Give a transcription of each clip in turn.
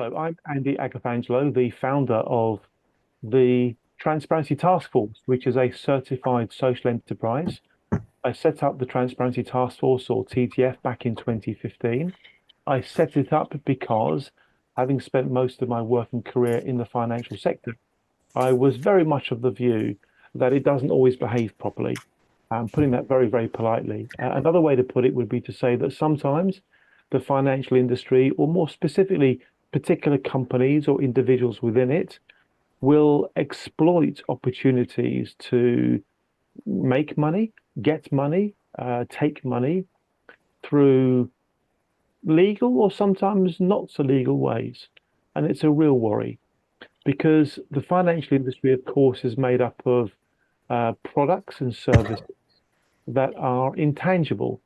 Hello, I'm Andy Agafangelo, the founder of the Transparency Task Force, which is a certified social enterprise. I set up the Transparency Task Force, or TTF, back in 2015. I set it up because, having spent most of my working career in the financial sector, I was very much of the view that it doesn't always behave properly. I'm putting that very, very politely. Another way to put it would be to say that sometimes the financial industry, or more specifically, particular companies or individuals within it, will exploit opportunities to make money, get money, take money through legal or sometimes not so legal ways. And it's a real worry because the financial industry, of course, is made up of products and services that are intangible.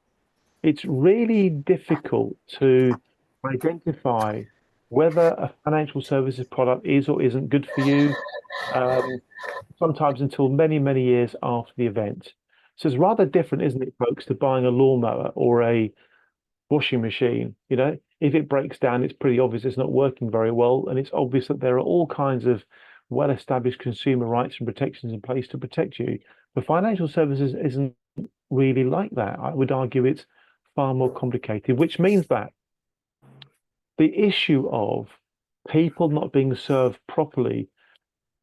It's really difficult to identify whether a financial services product is or isn't good for you, um, sometimes until many, many years after the event. So it's rather different, isn't it, folks, to buying a lawnmower or a washing machine. If it breaks down, it's pretty obvious it's not working very well, and it's obvious that there are all kinds of well-established consumer rights and protections in place to protect you. But financial services isn't really like that. I would argue it's far more complicated, which means that the issue of people not being served properly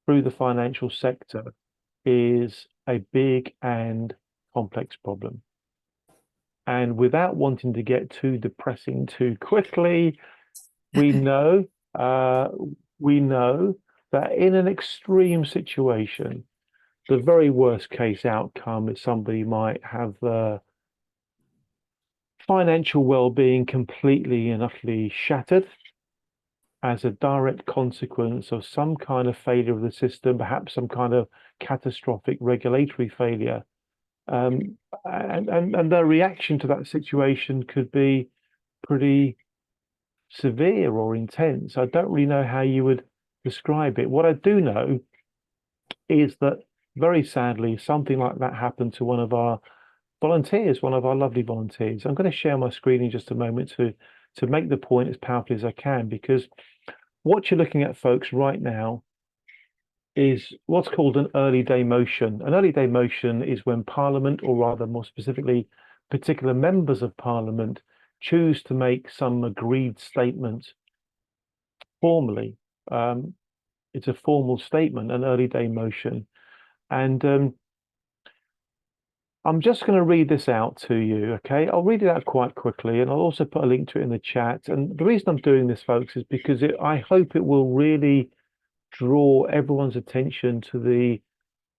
through the financial sector is a big and complex problem. And without wanting to get too depressing too quickly, we know uh, we know that in an extreme situation, the very worst case outcome is somebody might have financial well-being completely and utterly shattered as a direct consequence of some kind of failure of the system, perhaps some kind of catastrophic regulatory failure. And their reaction to that situation could be pretty severe or intense. I don't really know how you would describe it. What I do know is that very sadly, something like that happened to one of our volunteers, one of our lovely volunteers. I'm going to share my screen in just a moment to make the point as powerfully as I can, because what you're looking at, folks, right now is what's called an early day motion. An early day motion is when Parliament, or rather more specifically, particular members of Parliament, choose to make some agreed statement formally. It's a formal statement, an early day motion. And I'm just going to read this out to you, okay? I'll read it out quite quickly, and I'll also put a link to it in the chat. And the reason I'm doing this, folks, is because I hope it will really draw everyone's attention to the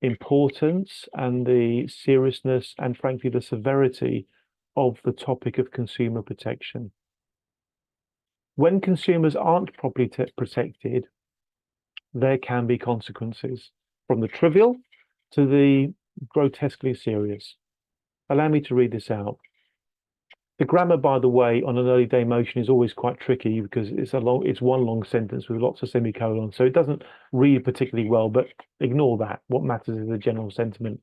importance and the seriousness and, frankly, the severity of the topic of consumer protection. When consumers aren't properly protected, there can be consequences, from the trivial to the grotesquely serious. Allow me to read this out. The grammar, by the way, on an early day motion is always quite tricky because it's one long sentence with lots of semicolons, so it doesn't read particularly well, but ignore that. What matters is the general sentiment.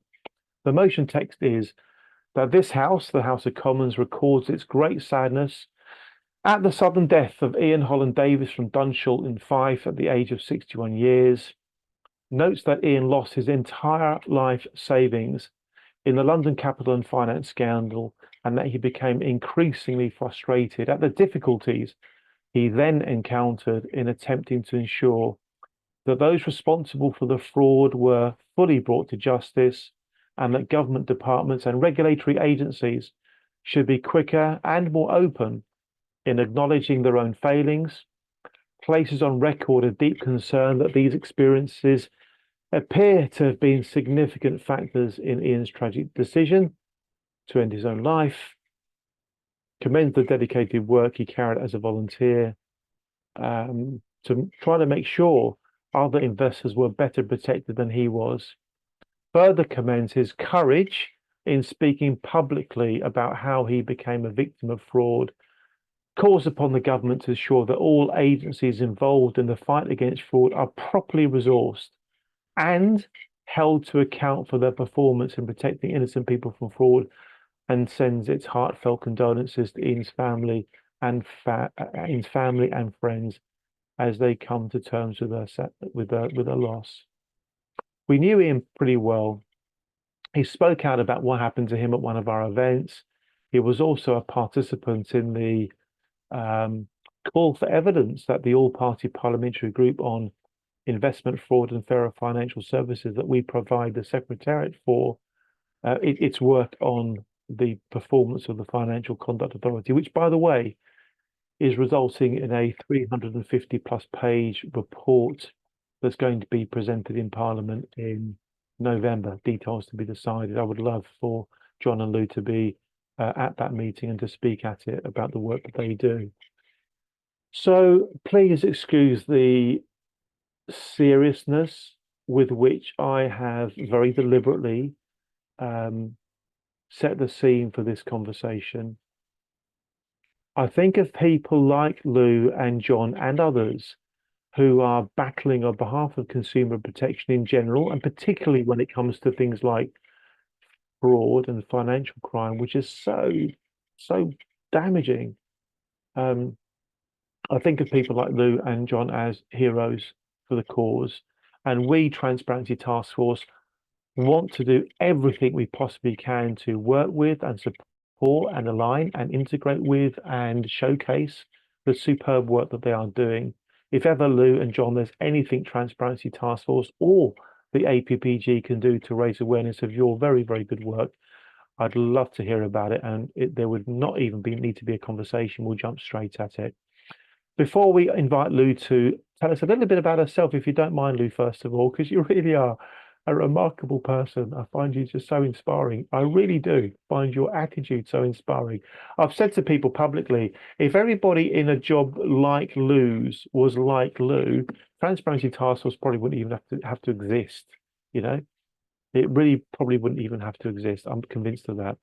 The motion text is that this House, the House of Commons, records its great sadness at the sudden death of Ian Holland Davis from Dunshaugh in Fife at the age of 61 years, notes that Ian lost his entire life savings in the London capital and finance scandal, and that he became increasingly frustrated at the difficulties he then encountered in attempting to ensure that those responsible for the fraud were fully brought to justice, and that government departments and regulatory agencies should be quicker and more open in acknowledging their own failings, places on record a deep concern that these experiences appear to have been significant factors in Ian's tragic decision to end his own life, commends the dedicated work he carried as a volunteer to try to make sure other investors were better protected than he was, further commends his courage in speaking publicly about how he became a victim of fraud, calls upon the government to ensure that all agencies involved in the fight against fraud are properly resourced and held to account for their performance in protecting innocent people from fraud, and sends its heartfelt condolences to Ian's family and friends as they come to terms with a loss. We knew Ian pretty well. He spoke out about what happened to him at one of our events. He was also a participant in the call for evidence that the all-party parliamentary group on investment fraud and fairer financial services that we provide the Secretariat for, its work on the performance of the Financial Conduct Authority, which, by the way, is resulting in a 350 plus page report that's going to be presented in Parliament in November. Details to be decided. I would love for John and Lou to be at that meeting and to speak at it about the work that they do. So please excuse the seriousness with which I have very deliberately set the scene for this conversation. I think of people like Lou and John and others who are battling on behalf of consumer protection in general, and particularly when it comes to things like fraud and financial crime, which is so damaging. I think of people like Lou and John as heroes for the cause, and we, Transparency Task Force, want to do everything we possibly can to work with and support and align and integrate with and showcase the superb work that they are doing. If ever, Lou and John, there's anything Transparency Task Force or the APPG can do to raise awareness of your very, very good work, I'd love to hear about it. And there would not even need to be a conversation. We'll jump straight at it. Before we invite Lou to tell us a little bit about herself, if you don't mind, Lou, first of all, because you really are a remarkable person. I find you just so inspiring. I really do find your attitude so inspiring. I've said to people publicly, if everybody in a job like Lou's was like Lou, Transparency Task Force probably wouldn't even have to exist. You know, it really probably wouldn't even have to exist. I'm convinced of that.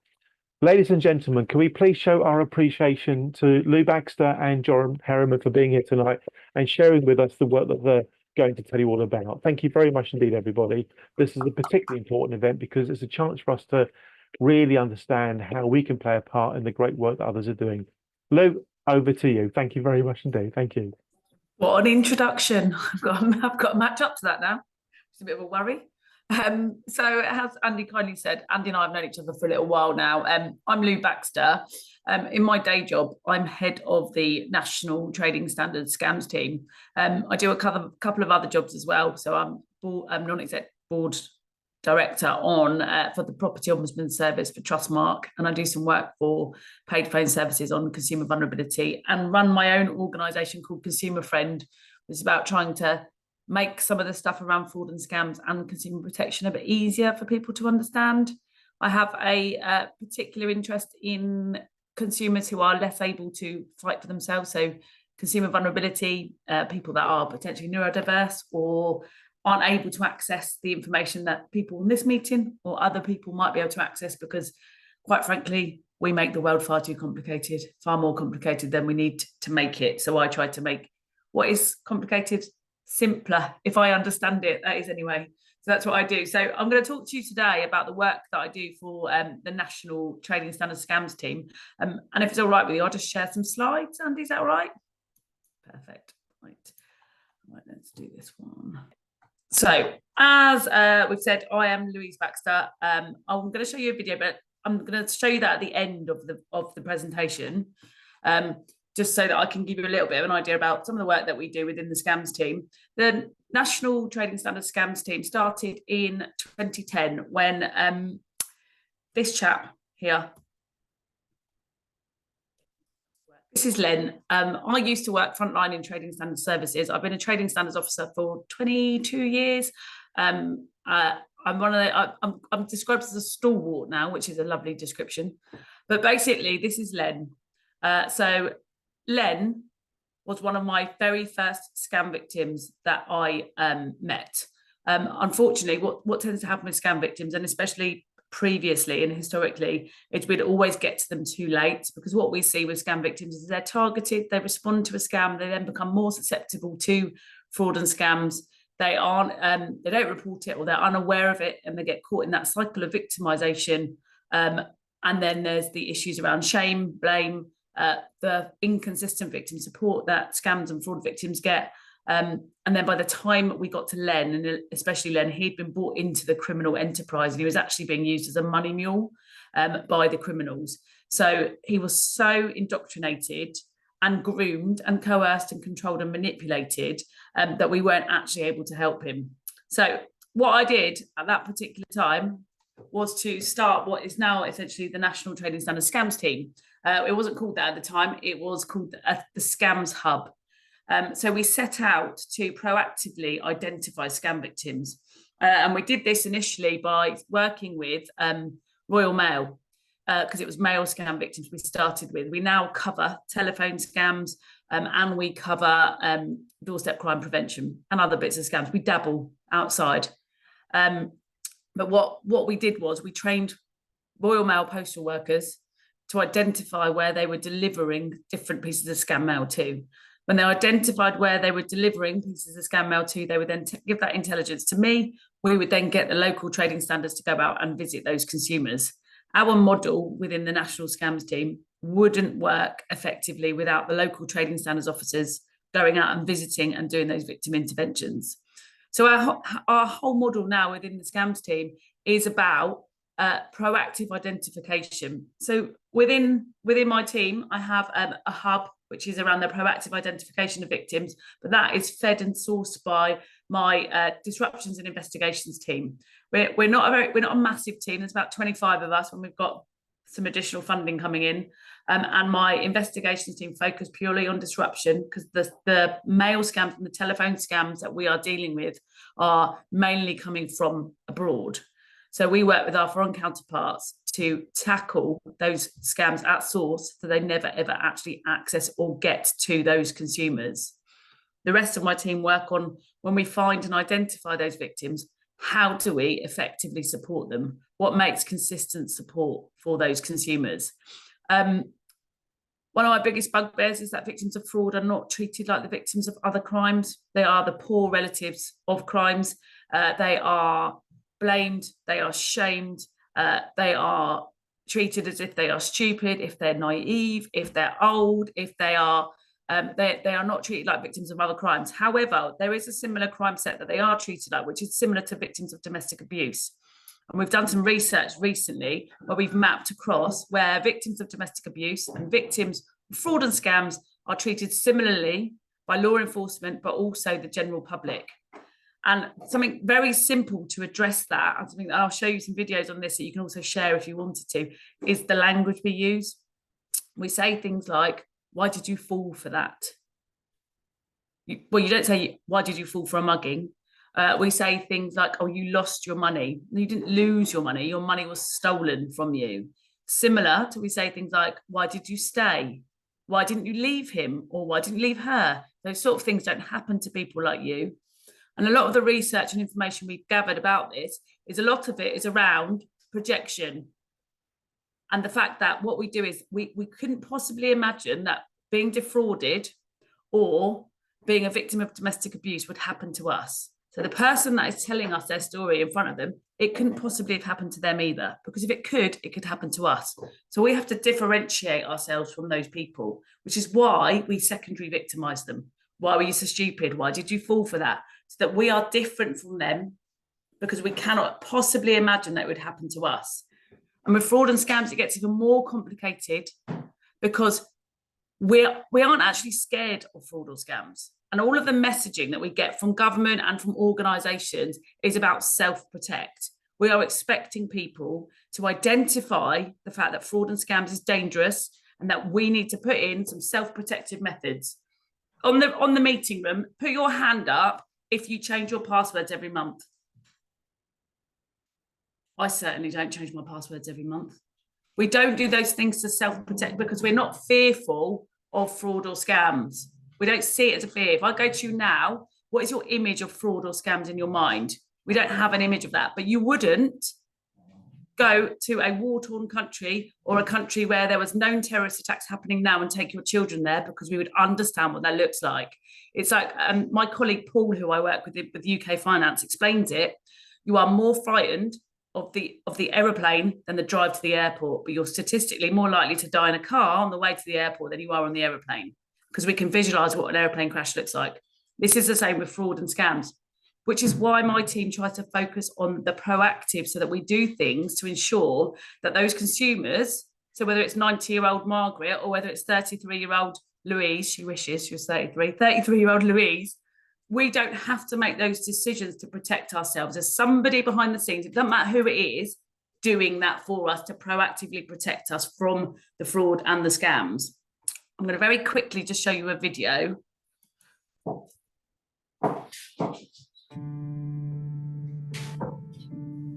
Ladies and gentlemen, can we please show our appreciation to Lou Baxter and John Harriman for being here tonight and sharing with us the work that they're going to tell you all about. Thank you very much indeed, everybody. This is a particularly important event because it's a chance for us to really understand how we can play a part in the great work that others are doing. Lou, over to you. Thank you very much indeed. Thank you. What an introduction. I've got to match up to that now. It's a bit of a worry. So as Andy kindly said, Andy and I have known each other for a little while now. I'm Lou Baxter. In my day job, I'm head of the National Trading Standards Scams team. I do a couple of other jobs as well. So I'm non-exec board director for the Property Ombudsman Service for Trustmark, and I do some work for paid phone services on consumer vulnerability and run my own organisation called Consumer Friend. It's about trying to make some of the stuff around fraud and scams and consumer protection a bit easier for people to understand. I have a particular interest in consumers who are less able to fight for themselves. So consumer vulnerability, people that are potentially neurodiverse or aren't able to access the information that people in this meeting or other people might be able to access because, quite frankly, we make the world far too complicated, far more complicated than we need to make it. So I try to make what is complicated simpler, if I understand it, that is anyway. So that's what I do. So I'm going to talk to you today about the work that I do for the National Trading Standards Scams team. And if it's all right with you, I'll just share some slides. Andy, is that all right? Perfect. Right, let's do this one. So as we've said, I am Louise Baxter. I'm going to show you a video, but I'm going to show you that at the end of the presentation. Just so that I can give you a little bit of an idea about some of the work that we do within the scams team. The National Trading Standards Scams team started in 2010 when this chap here, this is Len. I used to work frontline in trading standards services. I've been a trading standards officer for 22 years. I'm described as a stalwart now, which is a lovely description. But basically, this is Len. So Len was one of my very first scam victims that I met. Unfortunately, what tends to happen with scam victims, and especially previously and historically, is we'd always get to them too late, because what we see with scam victims is they're targeted, they respond to a scam, they then become more susceptible to fraud and scams. They don't report it, or they're unaware of it, and they get caught in that cycle of victimization. And then there's the issues around shame, blame, the inconsistent victim support that scams and fraud victims get, And then by the time we got to Len, and especially Len, he'd been brought into the criminal enterprise and he was actually being used as a money mule by the criminals. So he was so indoctrinated and groomed and coerced and controlled and manipulated that we weren't actually able to help him. So what I did at that particular time was to start what is now essentially the National Trading Standards Scams team. It wasn't called that at the time. It was called the Scams Hub. So we set out to proactively identify scam victims. And we did this initially by working with Royal Mail, because it was male scam victims we started with. We now cover telephone scams and we cover doorstep crime prevention and other bits of scams. We dabble outside. But what we did was we trained Royal Mail postal workers to identify where they were delivering different pieces of scam mail to. When they identified where they were delivering pieces of scam mail to, they would then give that intelligence to me. We would then get the local trading standards to go out and visit those consumers. Our model within the National Scams team wouldn't work effectively without the local trading standards officers going out and visiting and doing those victim interventions. So our whole model now within the Scams team is about proactive identification. So within my team, I have a hub which is around the proactive identification of victims, but that is fed and sourced by my disruptions and investigations team. We're not a massive team. There's about 25 of us, and we've got some additional funding coming in. And my investigations team focus purely on disruption, because the mail scams and the telephone scams that we are dealing with are mainly coming from abroad. So we work with our foreign counterparts to tackle those scams at source so they never, ever actually access or get to those consumers. The rest of my team work on, when we find and identify those victims, how do we effectively support them? What makes consistent support for those consumers? One of my biggest bugbears is that victims of fraud are not treated like the victims of other crimes. They are the poor relatives of crimes. They are blamed, they are shamed, they are treated as if they are stupid, if they're naive, if they're old, if they are not treated like victims of other crimes. However, there is a similar crime set that they are treated like, which is similar to victims of domestic abuse. And we've done some research recently where we've mapped across where victims of domestic abuse and victims of fraud and scams are treated similarly by law enforcement, but also the general public. And something very simple to address that, and something that I'll show you some videos on this that you can also share if you wanted to, is the language we use. We say things like, why did you fall for that? Well, you don't say, why did you fall for a mugging? We say things like, oh, you lost your money. You didn't lose your money was stolen from you. Similar to, we say things like, why did you stay? Why didn't you leave him? Or why didn't you leave her? Those sort of things don't happen to people like you. And a lot of the research and information we've gathered about this is, a lot of it is around projection. And the fact that what we do is we couldn't possibly imagine that being defrauded or being a victim of domestic abuse would happen to us. So the person that is telling us their story in front of them, it couldn't possibly have happened to them either, because if it could happen to us. So we have to differentiate ourselves from those people, which is why we secondary victimize them. Why were you so stupid? Why did you fall for that? So that we are different from them, because we cannot possibly imagine that it would happen to us. And with fraud and scams, it gets even more complicated, because we aren't actually scared of fraud or scams. And all of the messaging that we get from government and from organisations is about self-protect. We are expecting people to identify the fact that fraud and scams is dangerous and that we need to put in some self-protective methods. On the meeting room, put your hand up if you change your passwords every month. I certainly don't change my passwords every month. We don't do those things to self-protect because we're not fearful of fraud or scams. We don't see it as a fear. If I go to you now, what is your image of fraud or scams in your mind? We don't have an image of that, but you wouldn't go to a war-torn country or a country where there was known terrorist attacks happening now and take your children there, because we would understand what that looks like. It's like my colleague Paul, who I work with UK Finance, explains it. You are more frightened of the aeroplane than the drive to the airport, but you're statistically more likely to die in a car on the way to the airport than you are on the aeroplane, because we can visualize what an aeroplane crash looks like. This is the same with fraud and scams, which is why my team tries to focus on the proactive so that we do things to ensure that those consumers, so whether it's 90-year-old Margaret or whether it's 33-year-old Louise, she wishes she was 33-year-old Louise, we don't have to make those decisions to protect ourselves. There's somebody behind the scenes, it doesn't matter who it is, doing that for us to proactively protect us from the fraud and the scams. I'm going to very quickly just show you a video.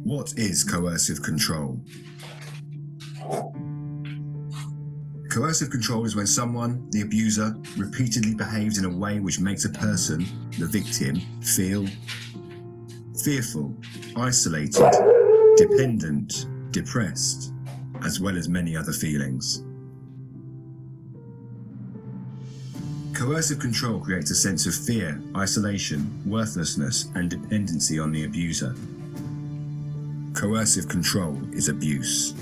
What is coercive control? Coercive control is when someone, the abuser, repeatedly behaves in a way which makes a person, the victim, feel fearful, isolated, dependent, depressed, as well as many other feelings. Coercive control creates a sense of fear, isolation, worthlessness, and dependency on the abuser. Coercive control is abuse.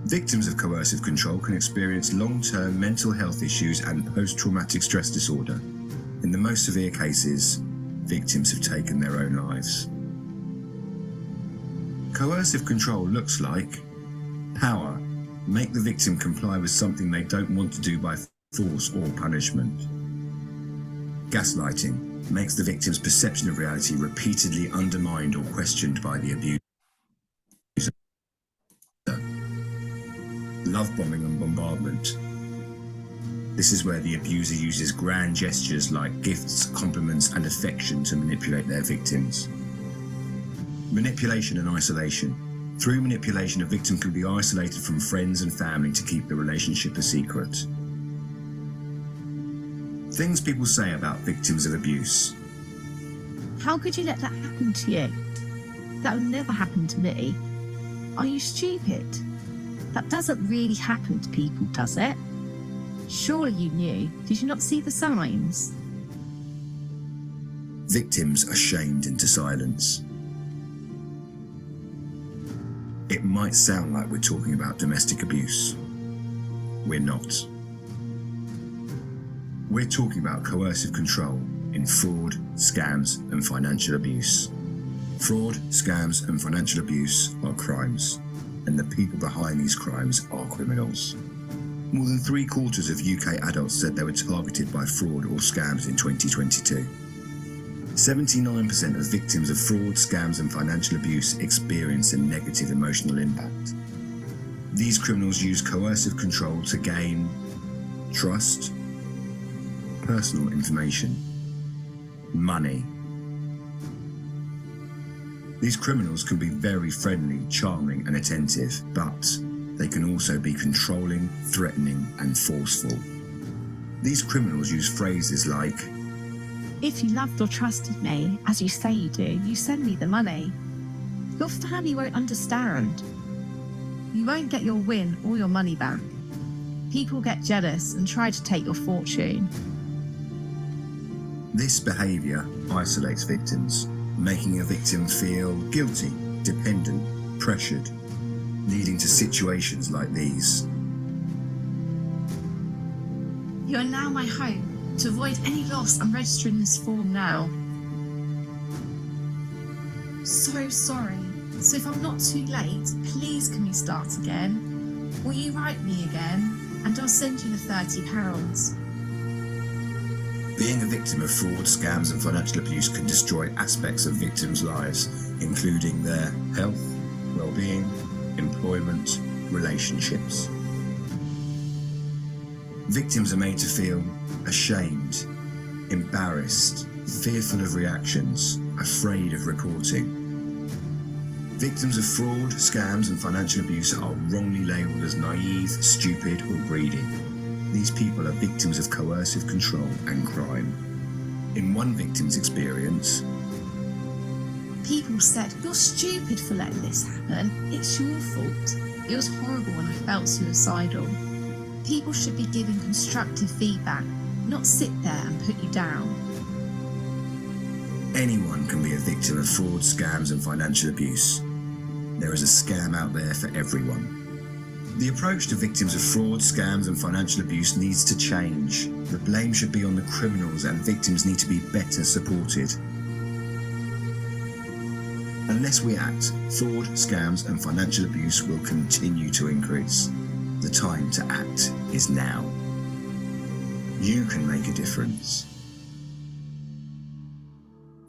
Victims of coercive control can experience long-term mental health issues and post-traumatic stress disorder. In the most severe cases, victims have taken their own lives. Coercive control looks like power. Make the victim comply with something they don't want to do by force or punishment. Gaslighting makes the victim's perception of reality repeatedly undermined or questioned by the abuser. Love bombing and bombardment. This is where the abuser uses grand gestures like gifts, compliments, and affection to manipulate their victims. Manipulation and isolation. Through manipulation, a victim can be isolated from friends and family to keep the relationship a secret. Things people say about victims of abuse. How could you let that happen to you? That would never happen to me. Are you stupid? That doesn't really happen to people, does it? Surely you knew. Did you not see the signs? Victims are shamed into silence. It might sound like we're talking about domestic abuse. We're not. We're talking about coercive control in fraud, scams, and financial abuse. Fraud, scams, and financial abuse are crimes, and the people behind these crimes are criminals. More than 3/4 of UK adults said they were targeted by fraud or scams in 2022. 79% of victims of fraud, scams, and financial abuse experience a negative emotional impact. These criminals use coercive control to gain trust, personal information, money. These criminals can be very friendly, charming, and attentive, but they can also be controlling, threatening, and forceful. These criminals use phrases like, If you loved or trusted me, as you say you do, you send me the money. Your family won't understand. You won't get your win or your money back. People get jealous and try to take your fortune. This behaviour isolates victims, making a victim feel guilty, dependent, pressured, leading to situations like these. You are now my home. To avoid any loss, I'm registering this form now. So sorry. So if I'm not too late, please can we start again? Will you write me again? And I'll send you the £30. Being a victim of fraud, scams, and financial abuse can destroy aspects of victims' lives, including their health, well-being, employment, relationships. Victims are made to feel ashamed, embarrassed, fearful of reactions, afraid of reporting. Victims of fraud, scams, and financial abuse are wrongly labelled as naive, stupid, or greedy. These people are victims of coercive control and crime. In one victim's experience, people said, "You're stupid for letting this happen. It's your fault." It was horrible and I felt suicidal. People should be giving constructive feedback, not sit there and put you down. anyone can be a victim of fraud, scams, and financial abuse. There is a scam out there for everyone. The approach to victims of fraud, scams and financial abuse needs to change. The blame should be on the criminals and victims need to be better supported. Unless we act, fraud, scams and financial abuse will continue to increase. The time to act is now. You can make a difference.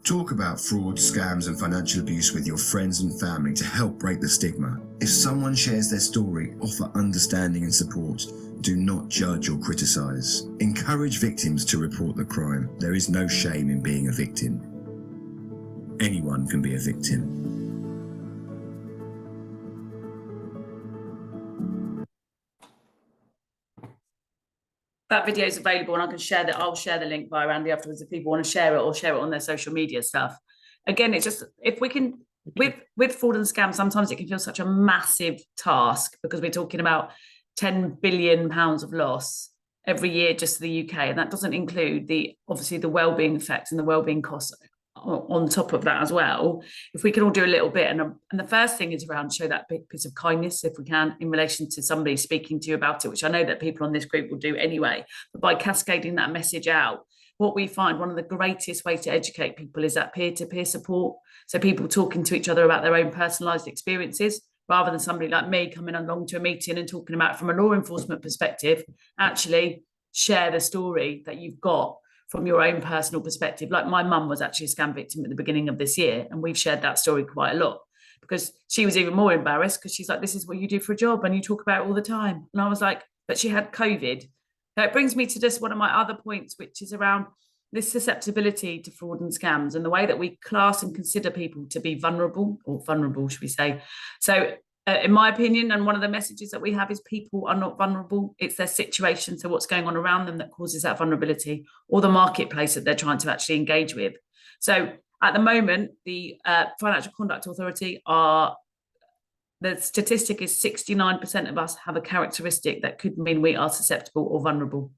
Talk about fraud, scams and financial abuse with your friends and family to help break the stigma. If someone shares their story, offer understanding and support. Do not judge or criticise. Encourage victims to report the crime. There is no shame in being a victim. Anyone can be a victim. That video is available and I can share that. I'll share the link via Andy afterwards if people want to share it or share it on their social media stuff. Again, it's just, if we can, with fraud and scam, sometimes it can feel such a massive task because we're talking about £10 billion of loss every year just to the UK. And that doesn't include obviously the wellbeing effects and the wellbeing costs on top of that as well. If we can all do a little bit, and the first thing is around show that big piece of kindness if we can in relation to somebody speaking to you about it, which I know that people on this group will do anyway, but by cascading that message out, what we find one of the greatest ways to educate people is that peer-to-peer support. So people talking to each other about their own personalized experiences rather than somebody like me coming along to a meeting and talking about it from a law enforcement perspective. Actually share the story that you've got from your own personal perspective. Like my mum was actually a scam victim at the beginning of this year, and we've shared that story quite a lot because she was even more embarrassed because she's like, this is what you do for a job and you talk about it all the time. And I was like, but she had COVID. Now it brings me to just one of my other points, which is around this susceptibility to fraud and scams and the way that we class and consider people to be vulnerable, or vulnerable, should we say. So in my opinion, and one of the messages that we have is people are not vulnerable. It's their situation, so what's going on around them that causes that vulnerability, or the marketplace that they're trying to actually engage with. So at the moment, the Financial Conduct Authority the statistic is 69% of us have a characteristic that could mean we are susceptible or vulnerable.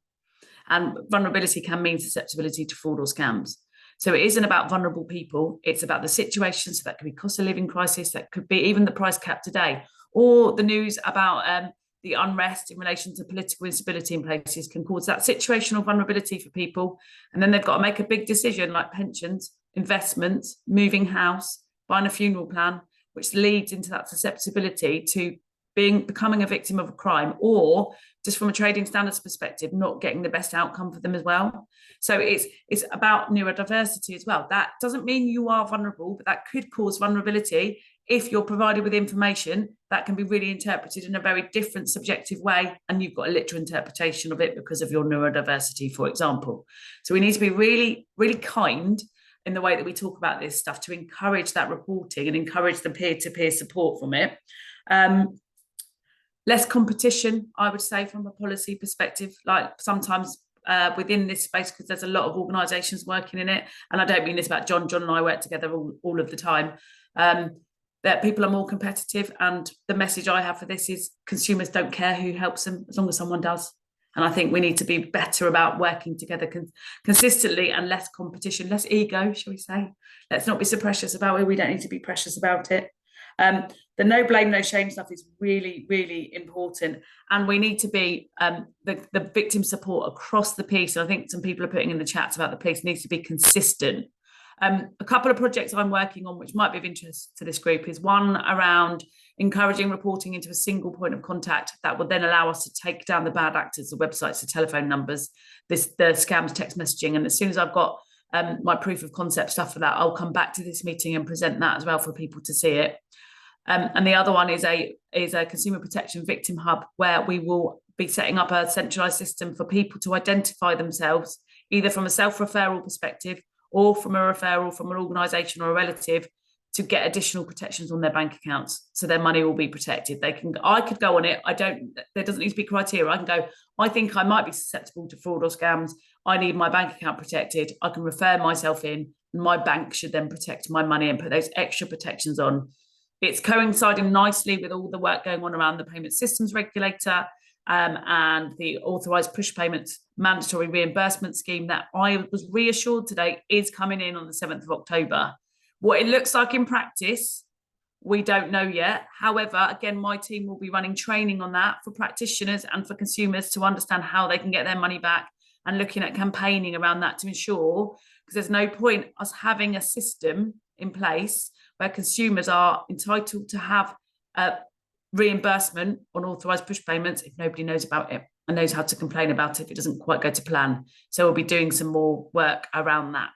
And vulnerability can mean susceptibility to fraud or scams. So it isn't about vulnerable people, it's about the situation. So that could be cost of living crisis, that could be even the price cap today, or the news about the unrest in relation to political instability in places can cause that situational vulnerability for people. And then they've got to make a big decision like pensions, investments, moving house, buying a funeral plan, which leads into that susceptibility to becoming a victim of a crime, or just from a trading standards perspective, not getting the best outcome for them as well. So it's about neurodiversity as well. That doesn't mean you are vulnerable, but that could cause vulnerability if you're provided with information that can be really interpreted in a very different subjective way, and you've got a literal interpretation of it because of your neurodiversity, for example. So we need to be really, really kind in the way that we talk about this stuff to encourage that reporting and encourage the peer-to-peer support from it. Less competition, I would say, from a policy perspective, like sometimes within this space, because there's a lot of organisations working in it. And I don't mean this about John. John and I work together all of the time. That people are more competitive. And the message I have for this is consumers don't care who helps them as long as someone does. And I think we need to be better about working together consistently and less competition, less ego, shall we say. Let's not be so precious about it. We don't need to be precious about it. The no blame, no shame stuff is really, really important. And we need to be the victim support across the piece. And I think some people are putting in the chats about the piece needs to be consistent. A couple of projects I'm working on, which might be of interest to this group, is one around encouraging reporting into a single point of contact that would then allow us to take down the bad actors, the websites, the telephone numbers, the scams, text messaging. And as soon as I've got my proof of concept stuff for that, I'll come back to this meeting and present that as well for people to see it. And the other one is a consumer protection victim hub, where we will be setting up a centralised system for people to identify themselves, either from a self-referral perspective or from a referral from an organisation or a relative, to get additional protections on their bank accounts, so their money will be protected. I could go on it. There doesn't need to be criteria. I can go, I think I might be susceptible to fraud or scams. I need my bank account protected. I can refer myself in, and my bank should then protect my money and put those extra protections on. It's coinciding nicely with all the work going on around the payment systems regulator and the authorised push payments mandatory reimbursement scheme that I was reassured today is coming in on the 7th of October. What it looks like in practice We don't know yet. However, again, my team will be running training on that for practitioners and for consumers to understand how they can get their money back, and looking at campaigning around that to ensure, because there's no point us having a system in place where consumers are entitled to have a reimbursement on authorised push payments if nobody knows about it and knows how to complain about it if it doesn't quite go to plan. So we'll be doing some more work around that.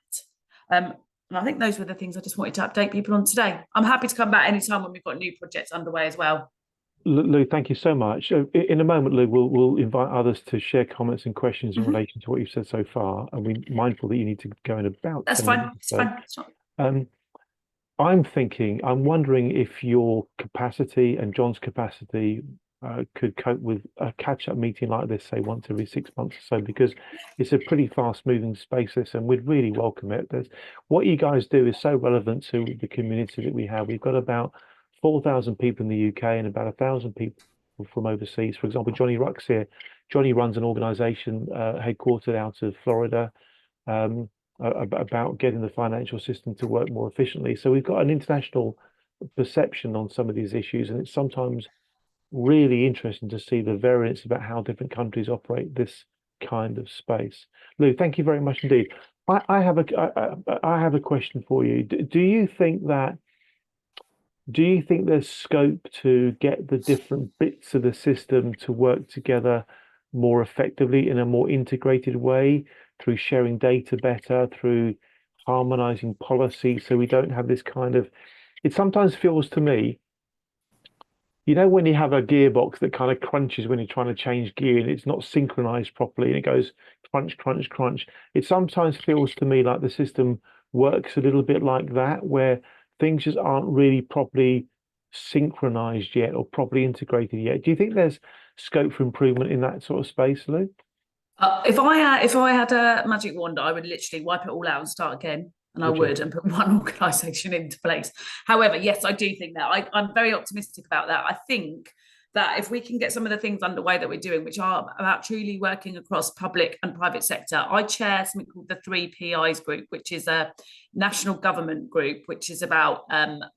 And I think those were the things I just wanted to update people on today. I'm happy to come back anytime when we've got new projects underway as well. Lou, thank you so much. In a moment, Lou, we'll invite others to share comments and questions in relation to what you've said so far. And we're mindful that you need to go in about. That's fine. It's fine. It's fine. I'm wondering if your capacity and John's capacity could cope with a catch-up meeting like this, say once every 6 months or so, because it's a pretty fast-moving space, this, and we'd really welcome it. What you guys do is so relevant to the community that we have. We've got about 4,000 people in the UK and about 1,000 people from overseas. For example, Johnny Ruck's here. Johnny runs an organization headquartered out of Florida about getting the financial system to work more efficiently. So we've got an international perception on some of these issues, and it's sometimes really interesting to see the variance about how different countries operate this kind of space. Lou, thank you very much indeed. I have a question for you. Do you think there's scope to get the different bits of the system to work together more effectively in a more integrated way, through sharing data better, through harmonizing policy, so we don't have this kind of, it sometimes feels to me, you know, when you have a gearbox that kind of crunches when you're trying to change gear and it's not synchronized properly and it goes crunch, crunch, crunch. It sometimes feels to me like the system works a little bit like that, where things just aren't really properly synchronized yet or properly integrated yet. Do you think there's scope for improvement in that sort of space, Lou? If I had a magic wand, I would literally wipe it all out and start again. And I would, and put one organisation into place. However, yes, I do think that. I'm very optimistic about that. I think that if we can get some of the things underway that we're doing, which are about truly working across public and private sector. I chair something called the 3 PIs group, which is a national government group, which is about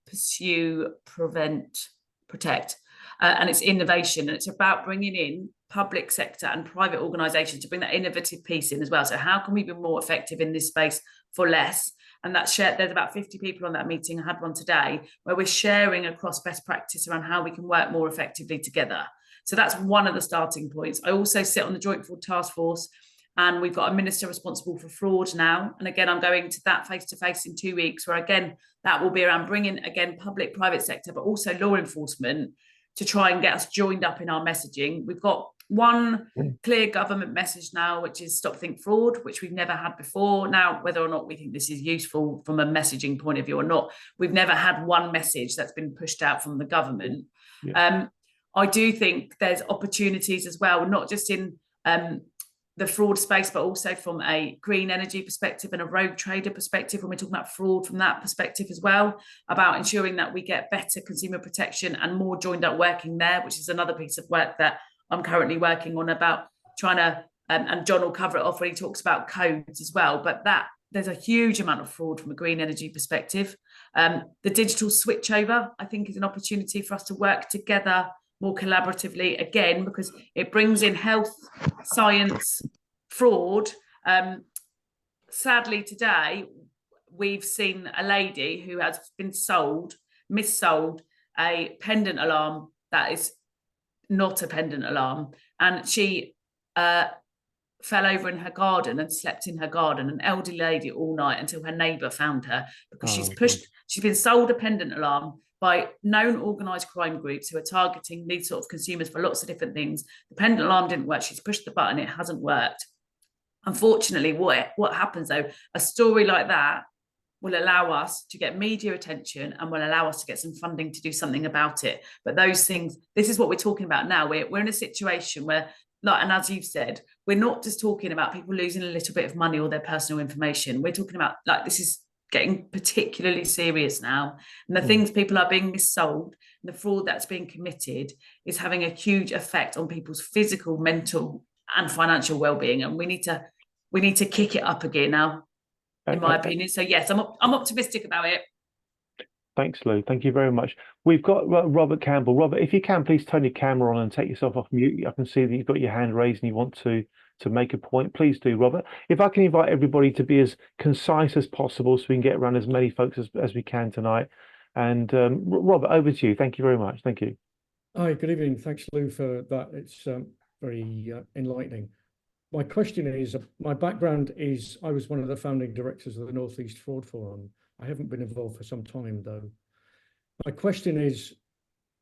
pursue, prevent, protect. And it's innovation. And it's about bringing in public sector and private organisations to bring that innovative piece in as well. So how can we be more effective in this space for less? And that's shared. There's about 50 people on that meeting. I had one today where we're sharing across best practice around how we can work more effectively together. So that's one of the starting points. I also sit on the Joint Fraud Task Force, and we've got a minister responsible for fraud now. And again, I'm going to that face-to-face in 2 weeks, where again, that will be around bringing, again, public, private sector, but also law enforcement to try and get us joined up in our messaging. We've got one clear government message now, which is stop, think, fraud, which we've never had before. Now, whether or not we think this is useful from a messaging point of view or not, we've never had one message that's been pushed out from the government. Yeah. I do think there's opportunities as well, not just in the fraud space, but also from a green energy perspective and a rogue trader perspective, when we're talking about fraud from that perspective as well, about ensuring that we get better consumer protection and more joined up working there, which is another piece of work that I'm currently working on, about trying to, and John will cover it off when he talks about codes as well, but that there's a huge amount of fraud from a green energy perspective. The digital switchover, I think, is an opportunity for us to work together more collaboratively, again, because it brings in health, science, fraud. Sadly, today, we've seen a lady who has been missold a pendant alarm that is not a pendant alarm, and she fell over in her garden and slept in her garden, an elderly lady, all night, until her neighbour found her, because she's been sold a pendant alarm by known organised crime groups who are targeting these sort of consumers for lots of different things. The pendant alarm didn't work. She's pushed the button, it hasn't worked. Unfortunately, what happens though, a story like that will allow us to get media attention and will allow us to get some funding to do something about it. But those things, this is what we're talking about now. We're in a situation where, like, and as you've said, we're not just talking about people losing a little bit of money or their personal information. We're talking about, like, this is getting particularly serious now. And the things people are being missold and the fraud that's being committed is having a huge effect on people's physical, mental and financial well-being. And we need to kick it up again now, in my opinion. So yes, I'm optimistic about it. Thanks, Lou. Thank you very much. We've got Robert Campbell. Robert, if you can, please turn your camera on and take yourself off mute. I can see that you've got your hand raised and you want to make a point. Please do, Robert. If I can invite everybody to be as concise as possible so we can get around as many folks as we can tonight. And Robert, over to you. Thank you very much. Thank you. Hi, good evening. Thanks, Lou, for that. It's very enlightening. My question is, my background is I was one of the founding directors of the North East Fraud Forum. I haven't been involved for some time, though. My question is,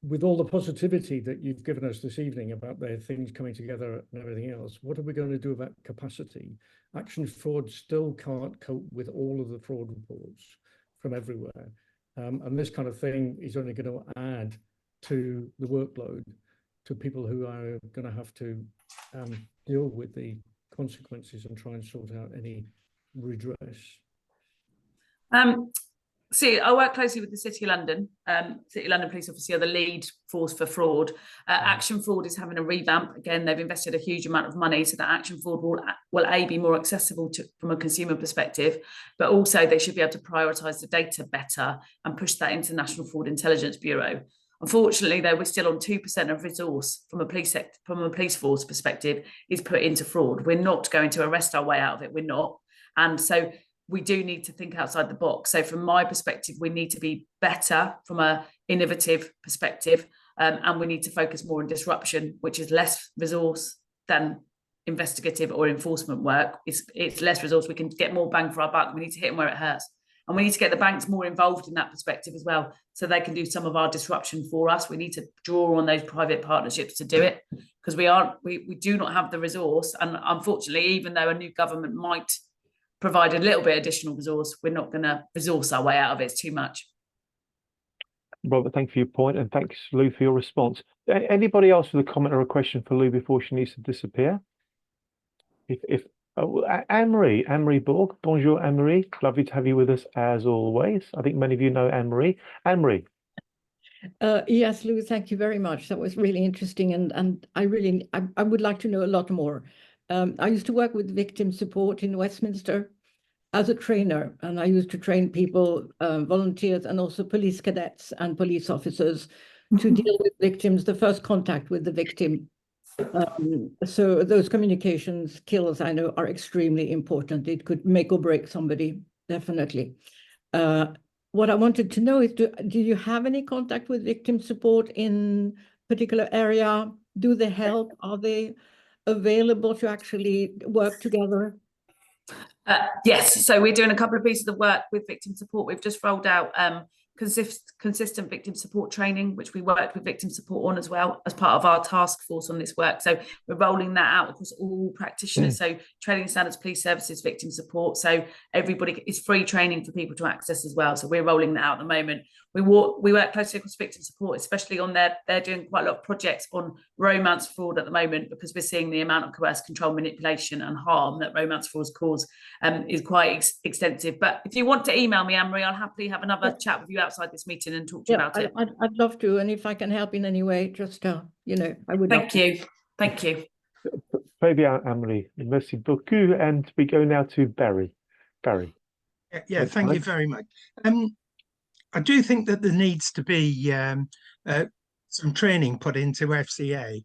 with all the positivity that you've given us this evening about the things coming together and everything else, what are we going to do about capacity? Action Fraud still can't cope with all of the fraud reports from everywhere. And this kind of thing is only going to add to the workload to people who are going to have to deal with the consequences and try and sort out any redress. See, I work closely with the City of London. City of London Police obviously are the lead force for fraud. Action Fraud is having a revamp. Again, they've invested a huge amount of money so that Action Fraud will A, be more accessible from a consumer perspective, but also they should be able to prioritise the data better and push that into National Fraud Intelligence Bureau. Unfortunately, though, we're still on 2% of resource from a police force perspective is put into fraud. We're not going to arrest our way out of it. We're not. And so we do need to think outside the box. So from my perspective, we need to be better from an innovative perspective, and we need to focus more on disruption, which is less resource than investigative or enforcement work. It's less resource. We can get more bang for our buck. We need to hit them where it hurts. And we need to get the banks more involved in that perspective as well, so they can do some of our disruption for us. We need to draw on those private partnerships to do it, because we do not have the resource. And unfortunately, even though a new government might provide a little bit additional resource, we're not going to resource our way out of it. It's too much. Robert, thank you for your point, and thanks, Lou, for your response. Anybody else with a comment or a question for Lou before she needs to disappear? Anne-Marie Borg. Bonjour, Anne-Marie. Lovely to have you with us as always. I think many of you know Anne-Marie. Anne-Marie. Yes, Lou, thank you very much. That was really interesting, and I would like to know a lot more. I used to work with victim support in Westminster as a trainer, and I used to train people, volunteers, and also police cadets and police officers to deal with victims, the first contact with the victim. So those communication skills, I know, are extremely important. It could make or break somebody, definitely. What I wanted to know is, do you have any contact with victim support in particular area? Do they help? Are they available to actually work together? Yes, so we're doing a couple of pieces of work with victim support. We've just rolled out consistent victim support training, which we worked with victim support on as well as part of our task force on this work. So we're rolling that out across all practitioners. So training standards, police services, victim support. So everybody, is free training for people to access as well. So we're rolling that out at the moment. We work closely across victim support, especially on they're doing quite a lot of projects on romance fraud at the moment, because we're seeing the amount of coerced control, manipulation and harm that romance frauds cause is quite extensive. But if you want to email me, Anne-Marie, I'll happily have another chat with you outside this meeting and talk to you about it. I'd love to, and if I can help in any way, just I would. Thank you. Très bien, Anne-Marie. Merci beaucoup. And we go now to Barry. Barry. Yeah, thank you very much. I do think that there needs to be some training put into FCA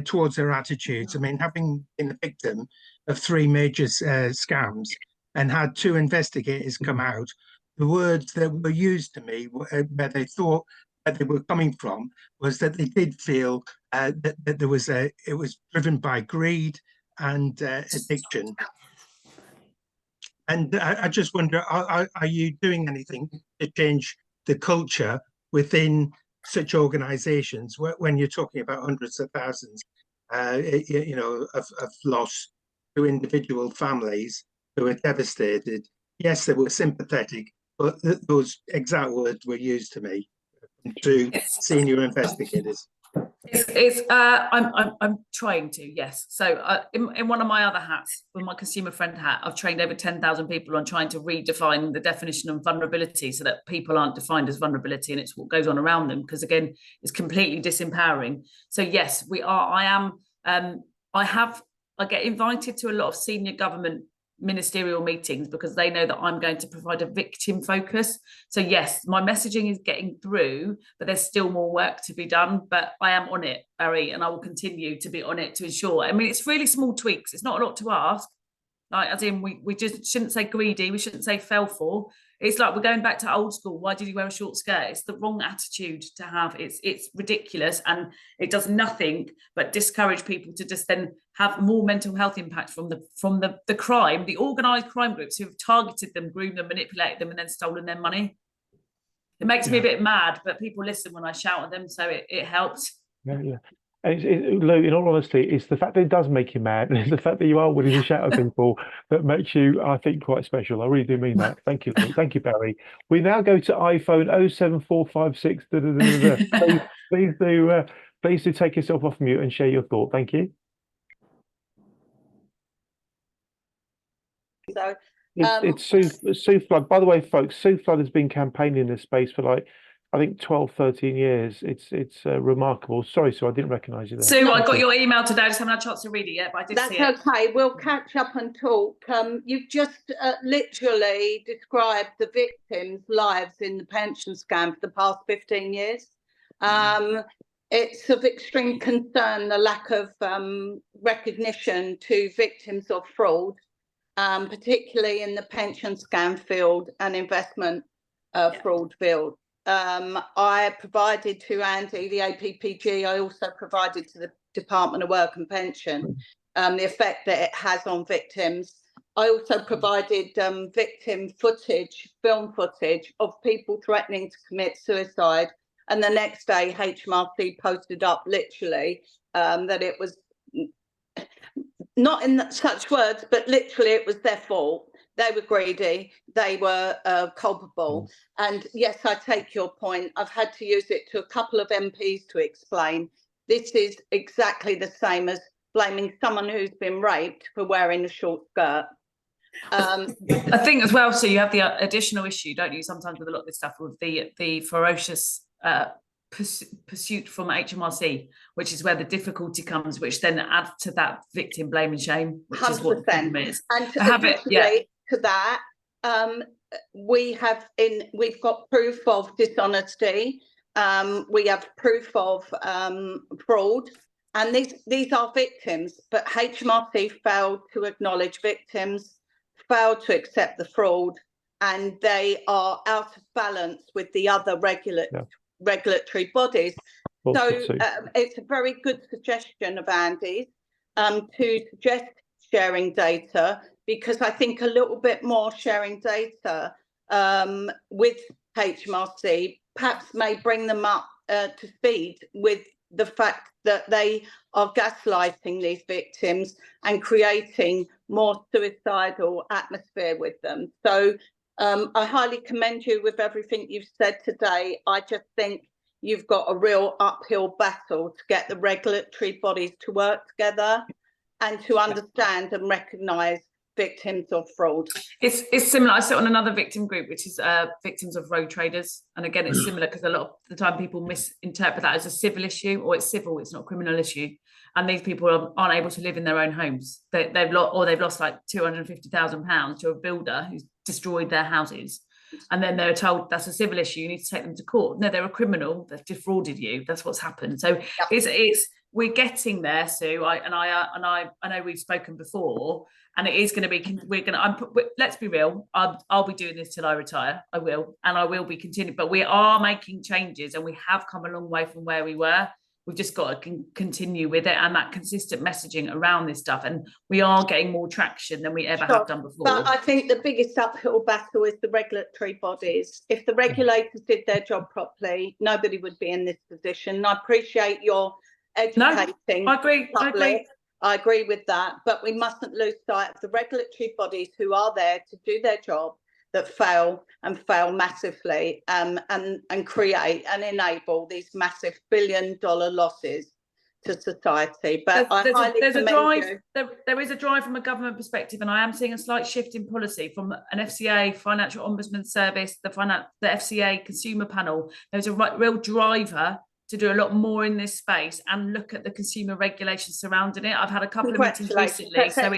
towards their attitudes. I mean, having been a victim of 3 major scams and had 2 investigators come out, the words that were used to me, where they thought that they were coming from, was that they did feel that there was it was driven by greed and addiction. And I just wonder, are you doing anything to change the culture within such organisations when you're talking about hundreds of thousands, of loss to individual families who are devastated? Yes, they were sympathetic, but those exact words were used to me to senior investigators. I'm trying to, yes. So in one of my other hats, with my consumer friend hat, I've trained over 10,000 people on trying to redefine the definition of vulnerability so that people aren't defined as vulnerability and it's what goes on around them, because again, it's completely disempowering. So yes, I get invited to a lot of senior government ministerial meetings because they know that I'm going to provide a victim focus. So yes, my messaging is getting through, but there's still more work to be done. But I am on it, Barry, and I will continue to be on it to ensure. I mean, it's really small tweaks. It's not a lot to ask. Like, as in, we just shouldn't say greedy. We shouldn't say fell for. It's like we're going back to old school. Why did you wear a short skirt? It's the wrong attitude to have. It's ridiculous, and it does nothing but discourage people to just then have more mental health impact from the crime, the organised crime groups who have targeted them, groomed them, manipulated them, and then stolen their money. It makes me a bit mad, but people listen when I shout at them, so it helps. Yeah. Lou, in all honesty, it's the fact that it does make you mad, and it's the fact that you are willing to shout at people that makes you, I think, quite special. I really do mean that. Thank you, Lou. Thank you, Barry. We now go to iPhone 07456. Please do take yourself off mute and share your thought. Thank you. So it's Sue Flood. By the way, folks, Sue Flood has been campaigning this space for like, I think 12, 13 years. It's remarkable. Sorry, Sue, I didn't recognise you there. Sue, I got your email today. I just haven't had a chance to read it yet, but I did see it. That's okay. We'll catch up and talk. You've just literally described the victims' lives in the pension scam for the past 15 years. It's of extreme concern, the lack of recognition to victims of fraud, particularly in the pension scam field and investment fraud field. I provided to Andy, the APPG, I also provided to the Department of Work and Pension the effect that it has on victims. I also provided victim footage, film footage of people threatening to commit suicide. And the next day, HMRC posted up literally that it was not in such words, but literally it was their fault. They were greedy, they were culpable. And yes, I take your point. I've had to use it to a couple of MPs to explain. This is exactly the same as blaming someone who's been raped for wearing a short skirt. I think as well, so you have the additional issue, don't you, sometimes with a lot of this stuff, with the ferocious pursuit from HMRC, which is where the difficulty comes, which then adds to that victim blame and shame, which 100%. Is what the problem is. And to that, we've got proof of dishonesty. We have proof of fraud, and these are victims. But HMRC failed to acknowledge victims, failed to accept the fraud, and they are out of balance with the other regulatory bodies. So it's a very good suggestion of Andy's to suggest sharing data, because I think a little bit more sharing data with HMRC perhaps may bring them up to speed with the fact that they are gaslighting these victims and creating more suicidal atmosphere with them. So I highly commend you with everything you've said today. I just think you've got a real uphill battle to get the regulatory bodies to work together and to understand and recognise victims of fraud. It's similar. I sit on another victim group, which is victims of road traders. And again, it's similar because a lot of the time people misinterpret that as a civil issue, or it's civil, it's not a criminal issue. And these people aren't able to live in their own homes. They've lost like £250,000 to a builder who's destroyed their houses. And then they're told that's a civil issue, you need to take them to court. No, they're a criminal, they've defrauded you. That's what's happened. So it's we're getting there, Sue. I know we've spoken before, and it is going to be. Let's be real. I'll be doing this till I retire. I will be continuing. But we are making changes, and we have come a long way from where we were. We've just got to continue with it, and that consistent messaging around this stuff. And we are getting more traction than we ever have done before. But I think the biggest uphill battle is the regulatory bodies. If the regulators did their job properly, nobody would be in this position. I appreciate your educating. No, I agree with that. But we mustn't lose sight of the regulatory bodies who are there to do their job, that fail massively, and create and enable these massive billion-dollar losses to society. But there is a drive from a government perspective, and I am seeing a slight shift in policy from an FCA, Financial Ombudsman Service, the FCA Consumer Panel. There's a real driver to do a lot more in this space and look at the consumer regulations surrounding it. I've had a couple of meetings recently, so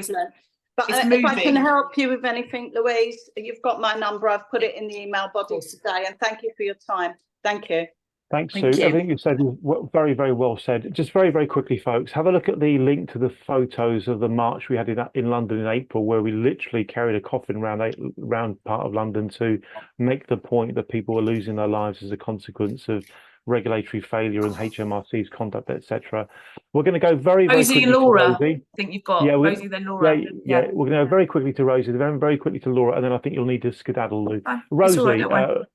But It's if I can moving. help you with anything, Louise, you've got my number. I've put it in the email body today. And thank you for your time. Thank you. Thanks, Sue. Thank you. Everything you said was very, very well said. Just very, very quickly, folks, have a look at the link to the photos of the march we had in London in April, where we literally carried a coffin around part of London to make the point that people were losing their lives as a consequence of regulatory failure and HMRC's conduct, etc. We're going to go very, very Rosie quickly and Laura. to Rosie. I think you've got Yeah, Rosie, then Laura. Yeah, we're going to go very quickly to Rosie, then very quickly to Laura, and then I think you'll need to skedaddle, Lou. It's all right, Rosie, don't worry.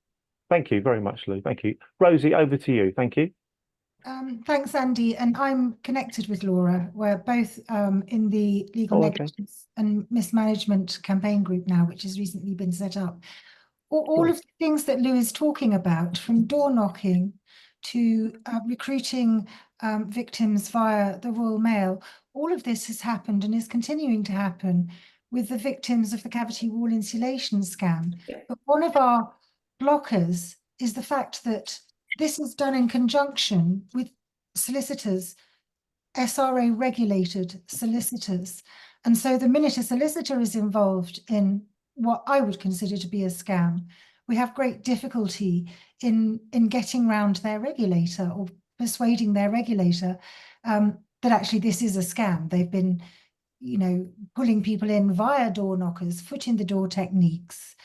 thank you very much, Lou. Thank you. Rosie, over to you. Thank you. Thanks, Andy. And I'm connected with Laura. We're both in the legal negligence and mismanagement campaign group now, which has recently been set up. All of the things that Lou is talking about, from door knocking to recruiting victims via the Royal Mail, all of this has happened and is continuing to happen with the victims of the cavity wall insulation scam. But one of our blockers is the fact that this is done in conjunction with solicitors, SRA regulated solicitors. And so the minute a solicitor is involved in what I would consider to be a scam, we have great difficulty in getting round their regulator or persuading their regulator that actually this is a scam. They've been, pulling people in via door knockers, foot in the door techniques,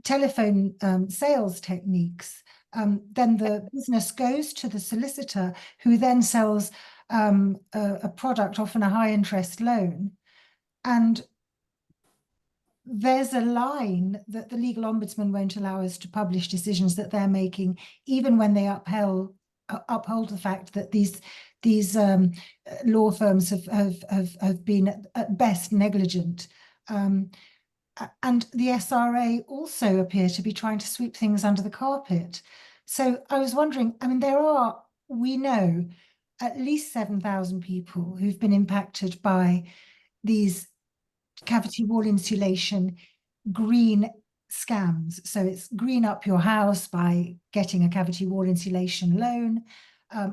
telephone sales techniques. Then the business goes to the solicitor, who then sells a product, often a high interest loan. And there's a line that the legal ombudsman won't allow us to publish decisions that they're making, even when they uphold the fact that these law firms have been at best negligent. And the SRA also appear to be trying to sweep things under the carpet. So I was wondering, we know at least 7,000 people who've been impacted by these cavity wall insulation green scams. So it's green up your house by getting a cavity wall insulation loan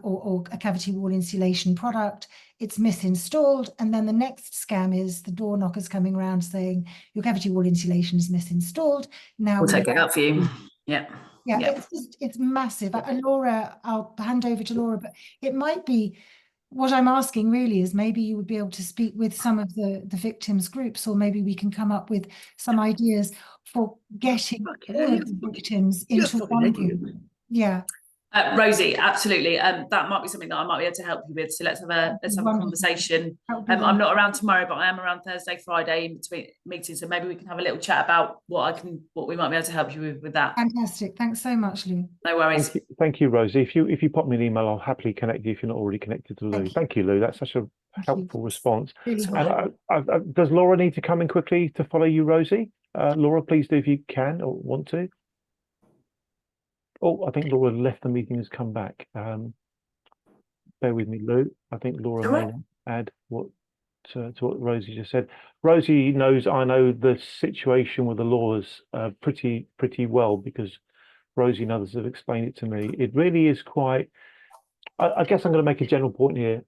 or a cavity wall insulation product. It's misinstalled. And then the next scam is the door knockers coming around saying your cavity wall insulation is misinstalled. Now we'll take it out for you. Yeah. Yeah, it's massive. Laura, I'll hand over to Laura, but it might be, what I'm asking really is maybe you would be able to speak with some of the victims groups, or maybe we can come up with some ideas for getting all of the victims into one group. Yeah. Rosie, absolutely. That might be something that I might be able to help you with. So let's have a conversation. I'm not around tomorrow, but I am around Thursday, Friday in between meetings. So maybe we can have a little chat about what we might be able to help you with that. Fantastic. Thanks so much, Lou. No worries. Thank you, Rosie. If you pop me an email, I'll happily connect you if you're not already connected to Lou. Thank you, Lou. That's such a helpful response. Really does Laura need to come in quickly to follow you, Rosie? Laura, please do if you can or want to. Oh, I think Laura left the meeting, has come back. Bear with me, Lou. I think Laura may add to what Rosie just said. Rosie knows I know the situation with the laws pretty well, because Rosie and others have explained it to me. It really is quite. I guess I'm going to make a general point here.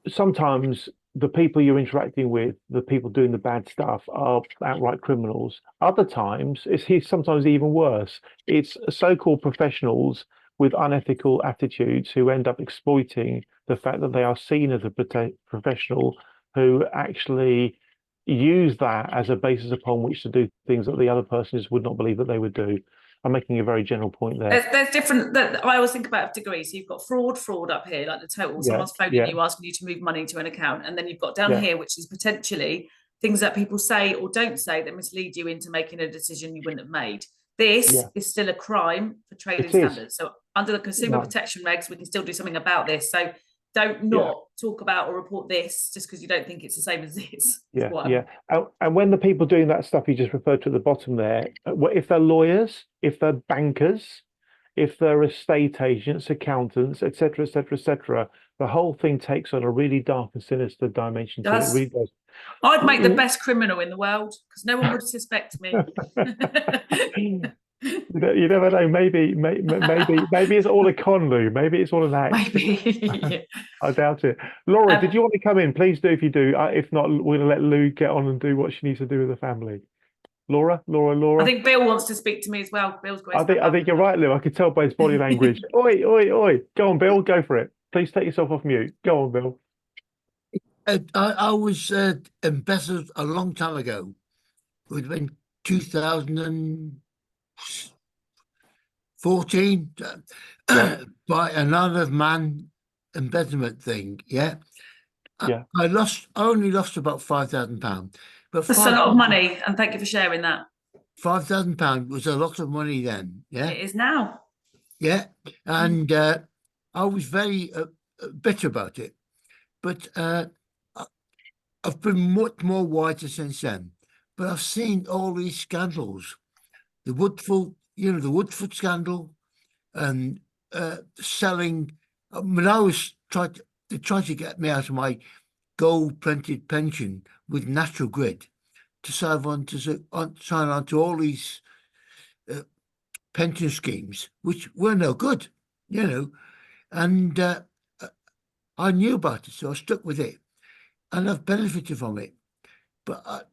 Sometimes the people you're interacting with, the people doing the bad stuff, are outright criminals. Other times, it's sometimes even worse. It's so-called professionals with unethical attitudes who end up exploiting the fact that they are seen as a professional, who actually use that as a basis upon which to do things that the other person just would not believe that they would do. I'm making a very general point there. There's different. I always think about degrees. So you've got fraud up here, like the total. Someone's phoning you, asking you to move money to an account, and then you've got down here, which is potentially things that people say or don't say that mislead you into making a decision you wouldn't have made. This is still a crime for trading standards. So under the consumer protection regs, we can still do something about this. So don't talk about or report this just because you don't think it's the same as this. And when the people doing that stuff you just referred to at the bottom there, if they're lawyers, if they're bankers, if they're estate agents, accountants, etc., the whole thing takes on a really dark and sinister dimension to it. It really does. I'd make the best criminal in the world because no one would suspect me. You never know. Maybe it's all a con, Lou. Maybe it's all an act. Maybe. I doubt it. Laura, did Um, you want to come in? Please do if you do. If not, we're going to let Lou get on and do what she needs to do with the family. Laura. I think Bill wants to speak to me as well. Bill's got his I hand think you're right, Lou. I could tell by his body language. Oi, oi, oi. Go on, Bill. Go for it. Please take yourself off mute. Go on, Bill. I was embezzled a long time ago. It would have been 2014 Right. by another man embezzlement thing. Yeah. Yeah. I only lost about £5,000. But That's a lot of money, and thank you for sharing that. £5,000 was a lot of money then. Yeah. It is now. Yeah. And I was very bitter about it. But I've been much more wiser since then. But I've seen all these scandals, the Woodford scandal, and selling. When I was trying to get me out of my gold-plated pension with Natural Grid to sign on to all these pension schemes, which were no good, and I knew about it, so I stuck with it, and I've benefited from it. But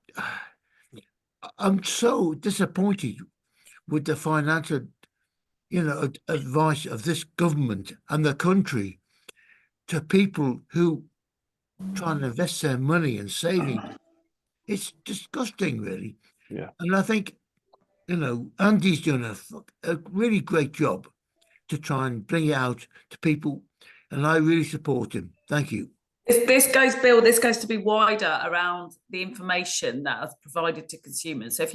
I'm so disappointed with the financial, advice of this government and the country to people who try and invest their money and saving. It's disgusting, really. Yeah. And I think, Andy's done a really great job to try and bring it out to people, and I really support him. Thank you. This goes, Bill, this goes to be wider around the information that is provided to consumers. So if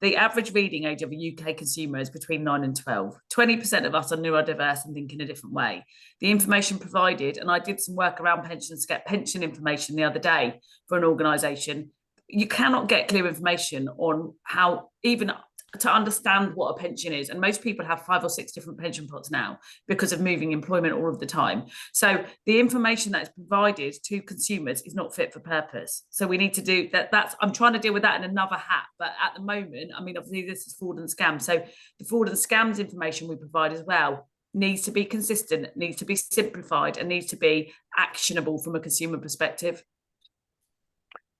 the average reading age of a UK consumer is between 9 and 12. 20% of us are neurodiverse and think in a different way. The information provided, and I did some work around pensions to get pension information the other day for an organisation. You cannot get clear information on how even to understand what a pension is. And most people have 5 or 6 different pension pots now because of moving employment all of the time. So the information that is provided to consumers is not fit for purpose. So we need to do that. I'm trying to deal with that in another hat. But at the moment, I mean, obviously this is fraud and scam. So the fraud and scams information we provide as well needs to be consistent, needs to be simplified, and needs to be actionable from a consumer perspective.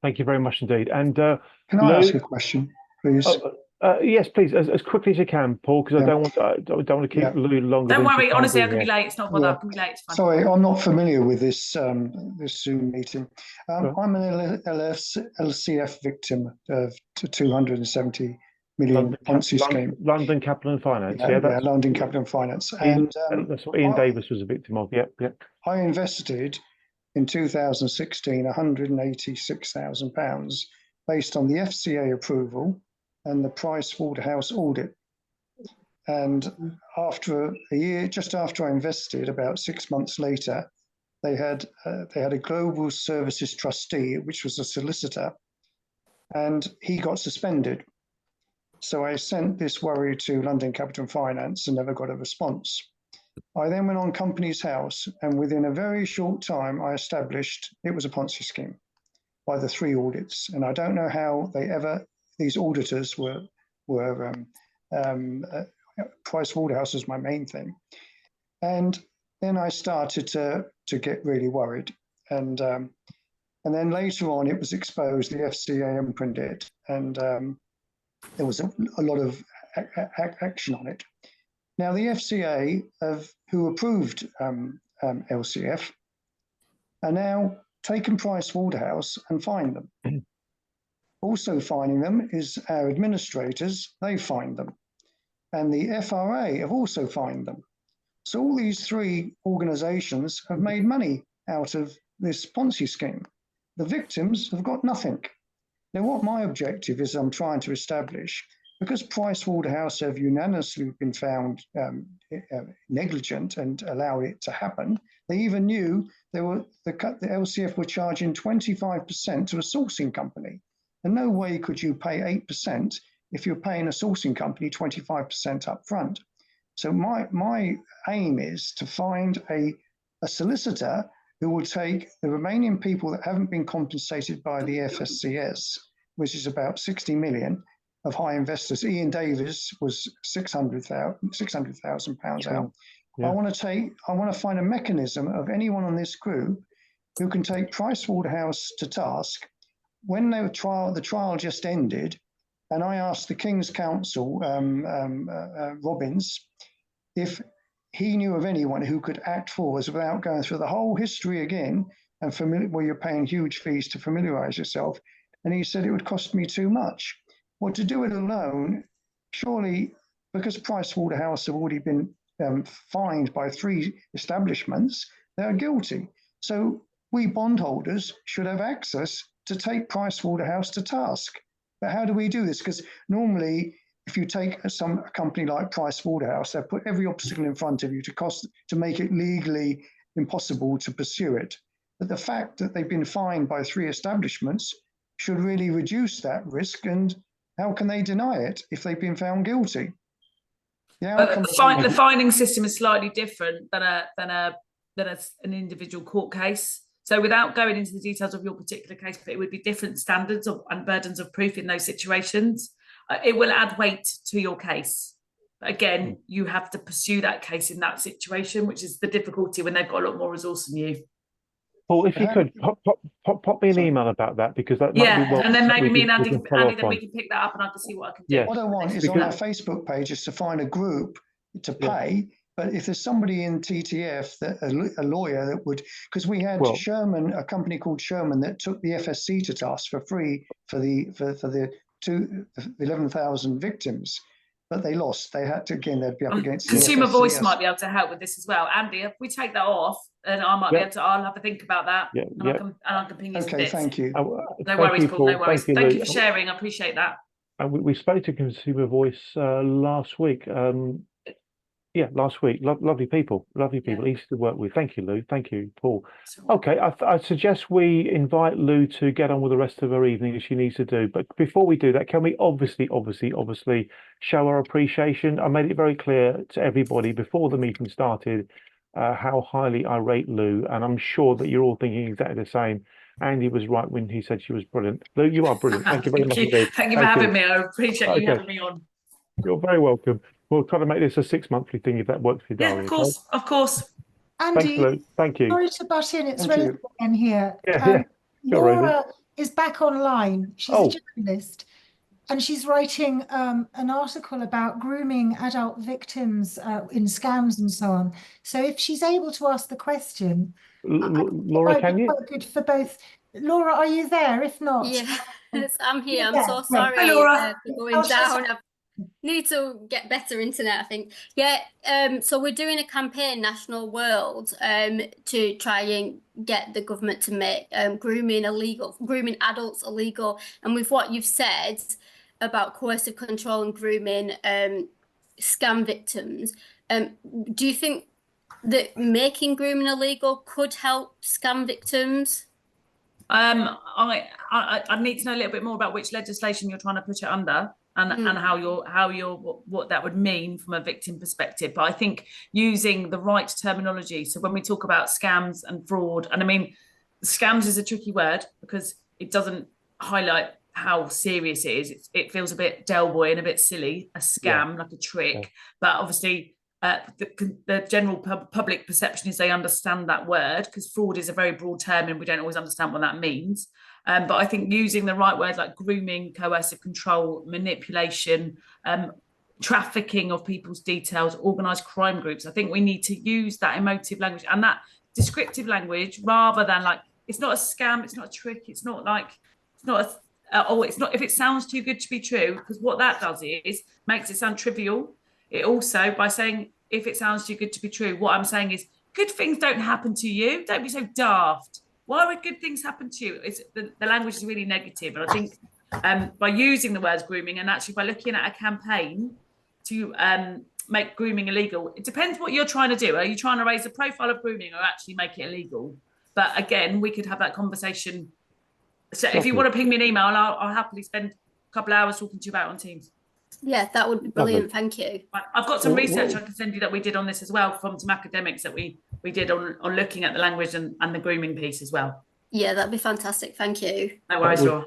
Thank you very much indeed. And can I ask a question, please? Yes, please, as quickly as you can, Paul, because I don't want to keep Lou longer. Don't worry, honestly, I can be late. It's not bother. I can be late. It's fine. Sorry, I'm not familiar with this this Zoom meeting. I'm an LCF victim of 270 million Ponzi scheme. London Capital and Finance. Yeah, London Capital and Finance. And that's what Ian Davis was a victim of. Yep. I invested in 2016 £186,000 based on the FCA approval and the Pricewaterhouse audit. And after a year, just after I invested, about 6 months later, they had a global services trustee, which was a solicitor, and he got suspended. So I sent this worry to London Capital and Finance and never got a response. I then went on Companies House, and within a very short time, I established it was a Ponzi scheme by the 3 audits. And I don't know how these auditors were Pricewaterhouse was my main thing. And then I started to get really worried. And then later on, it was exposed, the FCA imprinted it, and there was a lot of action on it. Now, the FCA, who approved LCF, are now taken Pricewaterhouse and fined them. Also fining them is our administrators, they fined them. And the FRA have also fined them. So all these 3 organisations have made money out of this Ponzi scheme. The victims have got nothing. Now, what my objective is, I'm trying to establish, because Pricewaterhouse have unanimously been found negligent and allowed it to happen, they even knew the LCF were charging 25% to a sourcing company. And no way could you pay 8% if you're paying a sourcing company 25% up front. So my aim is to find a solicitor who will take the remaining people that haven't been compensated by the FSCS, which is about 60 million, of high investors. Ian Davis was £600,000 out. Yeah. I want to find a mechanism of anyone on this group who can take Pricewaterhouse to task. When the trial just ended, and I asked the King's Counsel, Robbins, if he knew of anyone who could act for us without going through the whole history again and where you're paying huge fees to familiarise yourself. And he said it would cost me too much. Well, to do it alone, surely, because Pricewaterhouse have already been fined by 3 establishments, they are guilty. So we bondholders should have access to take Pricewaterhouse to task. But how do we do this? Because normally, if you take a company like Pricewaterhouse, they put every obstacle in front of you to make it legally impossible to pursue it. But the fact that they've been fined by 3 establishments should really reduce that risk. And how can they deny it if they've been found guilty? The fining system is slightly different than an individual court case. So without going into the details of your particular case, but it would be different standards and burdens of proof in those situations. It will add weight to your case. But again, you have to pursue that case in that situation, which is the difficulty when they've got a lot more resource than you. Paul, if you could pop me an email about that, because that might be well. And then maybe me and Andy, we can pick that up and I can see what I can do. Yes. What I want is on our Facebook page is to find a group to pay. But if there's somebody in TTF, a lawyer that would, because we had Sherman, a company called Sherman that took the FSC to task for free for the 11,000 victims, but they lost. They had to, again, they'd be up against Consumer the Voice might be able to help with this as well. Andy, if we take that off, and I might be able to, I'll have to think about that. I can ping you some bits. Thank you. No worries, Paul, no worries. Thank you for sharing. I appreciate that. And we spoke to Consumer Voice last week. Last week. Lovely people, easy to work with. Thank you, Lou. Thank you, Paul. Okay, I suggest we invite Lou to get on with the rest of her evening as she needs to do. But before we do that, can we obviously show our appreciation? I made it very clear to everybody before the meeting started how highly I rate Lou, and I'm sure that you're all thinking exactly the same. Andy was right when he said she was brilliant. Lou, you are brilliant. Thank you very much indeed. Thank you for having me. I appreciate you having me on. You're very welcome. We'll try to make this a 6-monthly thing if that works for you, Diary. Yeah, of course. Andy, thanks, Lou. Thank you. Sorry to butt in. It's Rose again here. Sure, Laura is back online. She's a journalist, and she's writing an article about grooming adult victims in scams and so on. So if she's able to ask the question, Laura, can you? Quite good for both. Laura, are you there? If not, yes, I'm here. I'm so sorry Hi, Laura. for going down. Need to get better internet, I think. So we're doing a campaign, National World, to try and get the government to make grooming adults illegal. And with what you've said about coercive control and grooming scam victims, do you think that making grooming illegal could help scam victims? I need to know a little bit more about which legislation you're trying to put it under. And what that would mean from a victim perspective. But I think using the right terminology. So when we talk about scams and fraud, and I mean, scams is a tricky word because it doesn't highlight how serious it is. It feels a bit Del Boy and a bit silly, a scam, like a trick. But obviously the general public perception is they understand that word, because fraud is a very broad term and we don't always understand what that means. But I think using the right words like grooming, coercive control, manipulation, trafficking of people's details, organised crime groups, I think we need to use that emotive language and that descriptive language rather than like, it's not a scam, it's not a trick, it's not if it sounds too good to be true, because what that does is makes it sound trivial. It also, by saying if it sounds too good to be true, what I'm saying is good things don't happen to you. Don't be so daft. Why would good things happen to you? The language is really negative. And I think by using the words grooming and actually by looking at a campaign to make grooming illegal, it depends what you're trying to do. Are you trying to raise the profile of grooming or actually make it illegal? But again, we could have that conversation. So if you want to ping me an email, I'll happily spend a couple of hours talking to you about it on Teams. Yeah, that would be brilliant. Thank you. I've got some research I can send you that we did on this as well from some academics that we did on looking at the language and the grooming piece as well. Yeah, that'd be fantastic. Thank you. No worries, Laura.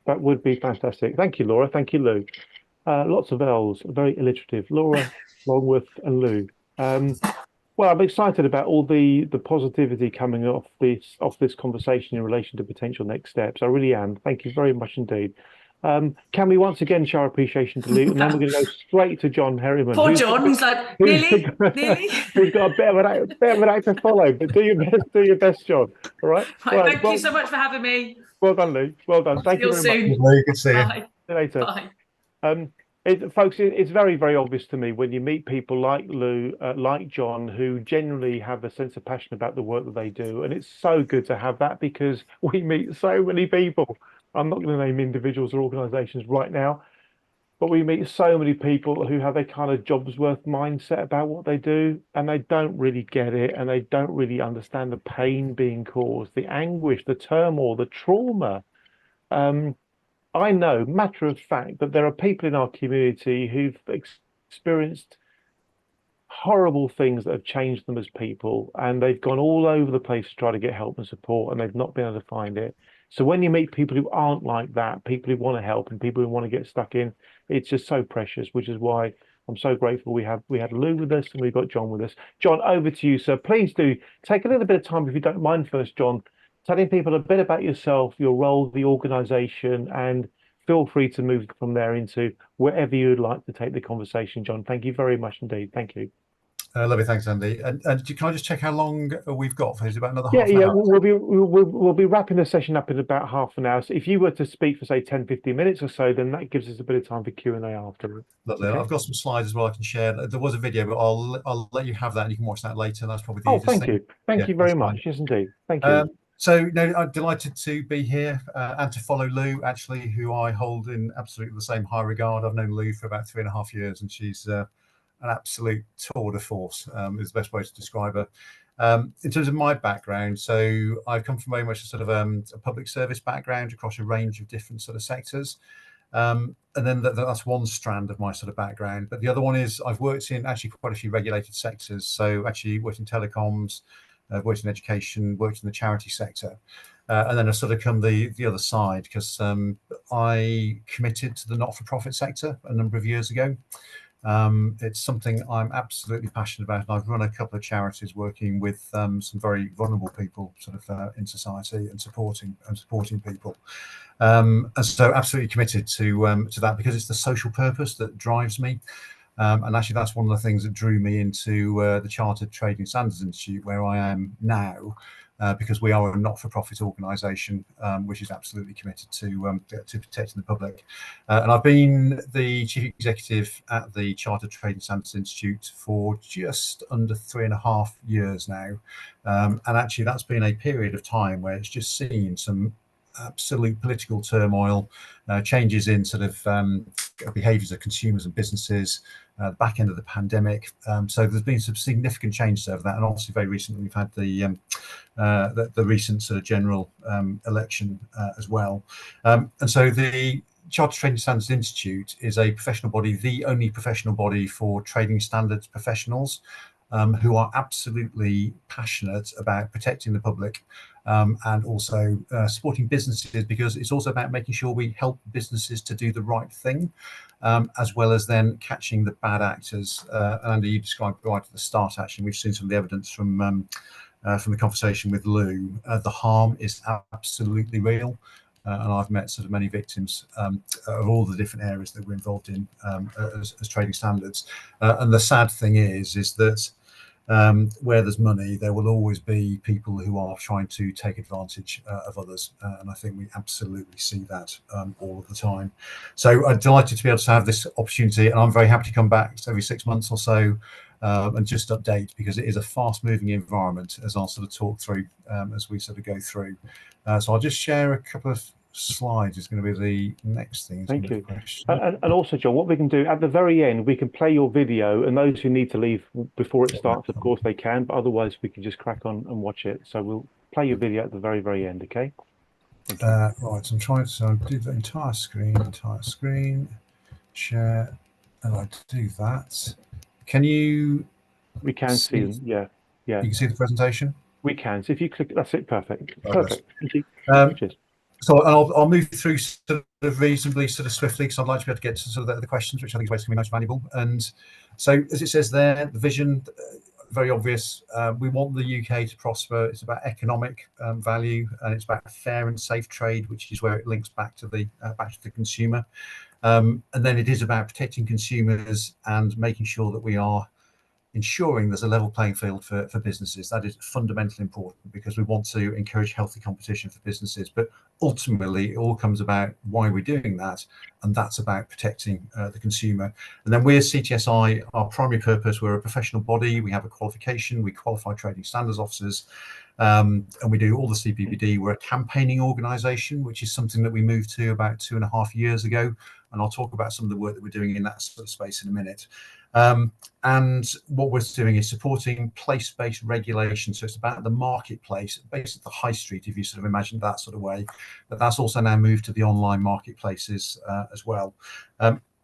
That would be fantastic. Thank you, Laura. Thank you, Lou. Lots of L's, very alliterative. Laura, Longworth, and Lou. Well, I'm excited about all the positivity coming off this conversation in relation to potential next steps. I really am. Thank you very much indeed. Can we once again show our appreciation to Lou, and then we're going to go straight to John Herriman. Poor John, he's like, nearly. Who's got a bit of an act to follow, but do your best, John. All right. Right, thank you so much for having me. Well done, Lou. Well done. Thank you very soon. much. Good to see you. Bye. See you later. Bye. Folks, it's very, very obvious to me when you meet people like Lou, like John, who genuinely have a sense of passion about the work that they do. And it's so good to have that because we meet so many people. I'm not going to name individuals or organizations right now, but we meet so many people who have a kind of jobs worth mindset about what they do, and they don't really get it, and they don't really understand the pain being caused, the anguish, the turmoil, the trauma. I know, matter of fact, that there are people in our community who've experienced horrible things that have changed them as people, and they've gone all over the place to try to get help and support, and they've not been able to find it. So when you meet people who aren't like that, people who want to help and people who want to get stuck in, it's just so precious, which is why I'm so grateful we had Lou with us and we've got John with us. John, over to you, sir. Please do take a little bit of time, if you don't mind first, John, telling people a bit about yourself, your role, the organization, and feel free to move from there into wherever you'd like to take the conversation, John. Thank you very much indeed. Thank you. Lovely, thanks, Andy. And can I just check how long we've got? Is it about another Yeah, half an hour? we'll be wrapping the session up in about half an hour. So if you were to speak for say 10, 15 minutes or so, then that gives us a bit of time for Q&A afterwards. Lovely. Okay. I've got some slides as well I can share. There was a video, but I'll let you have that and you can watch that later. That's probably the easiest thank thing. you. Thank you very much. Yes, indeed. Thank you. So no, I'm delighted to be here and to follow Lou, actually, who I hold in absolutely the same high regard. I've known Lou for about 3.5 years, and she's an absolute tour de force, is the best way to describe her. In terms of my background, so I've come from very much a sort of a public service background across a range of different sort of sectors. And then that's one strand of my sort of background. But the other one is I've worked in actually quite a few regulated sectors. So actually worked in telecoms, worked in education, worked in the charity sector. And then I sort of come the other side because I committed to the not-for-profit sector a number of years ago. It's something I'm absolutely passionate about, and I've run a couple of charities working with some very vulnerable people sort of in society and supporting people. And so absolutely committed to that because it's the social purpose that drives me. And actually that's one of the things that drew me into the Chartered Trading Standards Institute, where I am now, because we are a not-for-profit organisation which is absolutely committed to protecting the public. And I've been the Chief Executive at the Chartered Trading Standards Institute for just under 3.5 years now. And actually that's been a period of time where it's just seen some absolute political turmoil, changes in sort of behaviours of consumers and businesses, the back end of the pandemic. So there's been some significant changes over that, and obviously very recently we've had the recent sort of general election as well. And so the Chartered Trading Standards Institute is a professional body, the only professional body for trading standards professionals who are absolutely passionate about protecting the public and also supporting businesses, because it's also about making sure we help businesses to do the right thing, as well as then catching the bad actors. And Andy, you described right at the start, actually, we've seen some of the evidence from the conversation with Lou. The harm is absolutely real. And I've met sort of many victims of all the different areas that we're involved in as trading standards. And the sad thing is that where there's money, there will always be people who are trying to take advantage of others. And I think we absolutely see that all of the time. So I'm delighted to be able to have this opportunity, and I'm very happy to come back every 6 months or so and just update, because it is a fast moving environment, as I'll sort of talk through as we sort of go through. So I'll just share a couple of slides. Is going to be the next thing. Thank you. And also, John, what we can do at the very end, we can play your video, and those who need to leave before it starts, of course they can, but otherwise we can just crack on and watch it. So we'll play your video at the very, very end, okay? Right, I'm trying to do the entire screen, share, and I do that. Can you? We can see them, yeah. You can see the presentation? We can. So if you click, that's it, perfect. Perfect. Thank you. So I'll move through sort of reasonably sort of swiftly, because I'd like to be able to get to sort of the questions, which I think is going to be most valuable. And so, as it says there, the vision, very obvious. We want the UK to prosper. It's about economic value, and it's about fair and safe trade, which is where it links back to the consumer. And then it is about protecting consumers and making sure that we are ensuring there's a level playing field for businesses. That is fundamentally important, because we want to encourage healthy competition for businesses. But ultimately, it all comes about why we're doing that, and that's about protecting the consumer. And then we're CTSI, our primary purpose, we're a professional body. We have a qualification. We qualify trading standards officers. And we do all the CPBD. We're a campaigning organisation, which is something that we moved to about 2.5 years ago. And I'll talk about some of the work that we're doing in that sort of space in a minute. And what we're doing is supporting place-based regulation. So it's about the marketplace, basically the high street, if you sort of imagine that sort of way. But that's also now moved to the online marketplaces as well.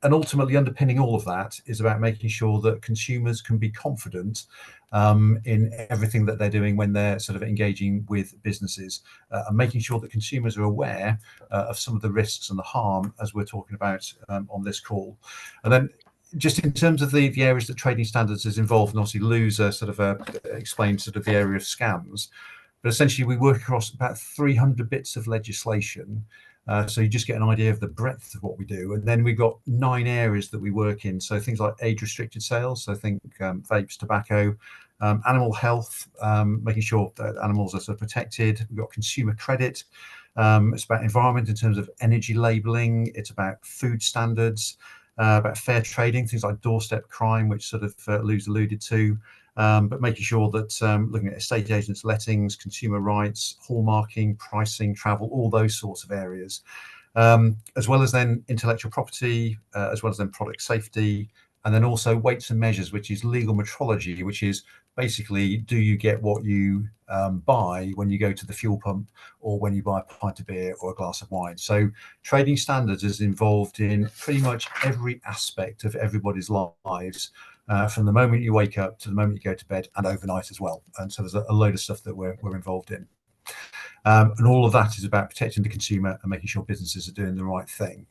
And ultimately underpinning all of that is about making sure that consumers can be confident in everything that they're doing when they're sort of engaging with businesses, and making sure that consumers are aware of some of the risks and the harm, as we're talking about on this call. And then just in terms of the areas that trading standards is involved, and obviously Lou's sort of explained sort of the area of scams, but essentially we work across about 300 bits of legislation. So you just get an idea of the breadth of what we do. And then we've got 9 areas that we work in. So things like age-restricted sales, so think vapes, tobacco, animal health, making sure that animals are sort of protected. We've got consumer credit. It's about environment in terms of energy labelling. It's about food standards. About fair trading, things like doorstep crime, which sort of Lou's alluded to, but making sure that looking at estate agents, lettings, consumer rights, hallmarking, pricing, travel, all those sorts of areas, as well as then intellectual property, as well as then product safety, and then also weights and measures, which is legal metrology, which is basically, do you get what you buy when you go to the fuel pump, or when you buy a pint of beer or a glass of wine? So trading standards is involved in pretty much every aspect of everybody's lives, from the moment you wake up to the moment you go to bed, and overnight as well. And so there's a load of stuff that we're involved in. And all of that is about protecting the consumer and making sure businesses are doing the right thing.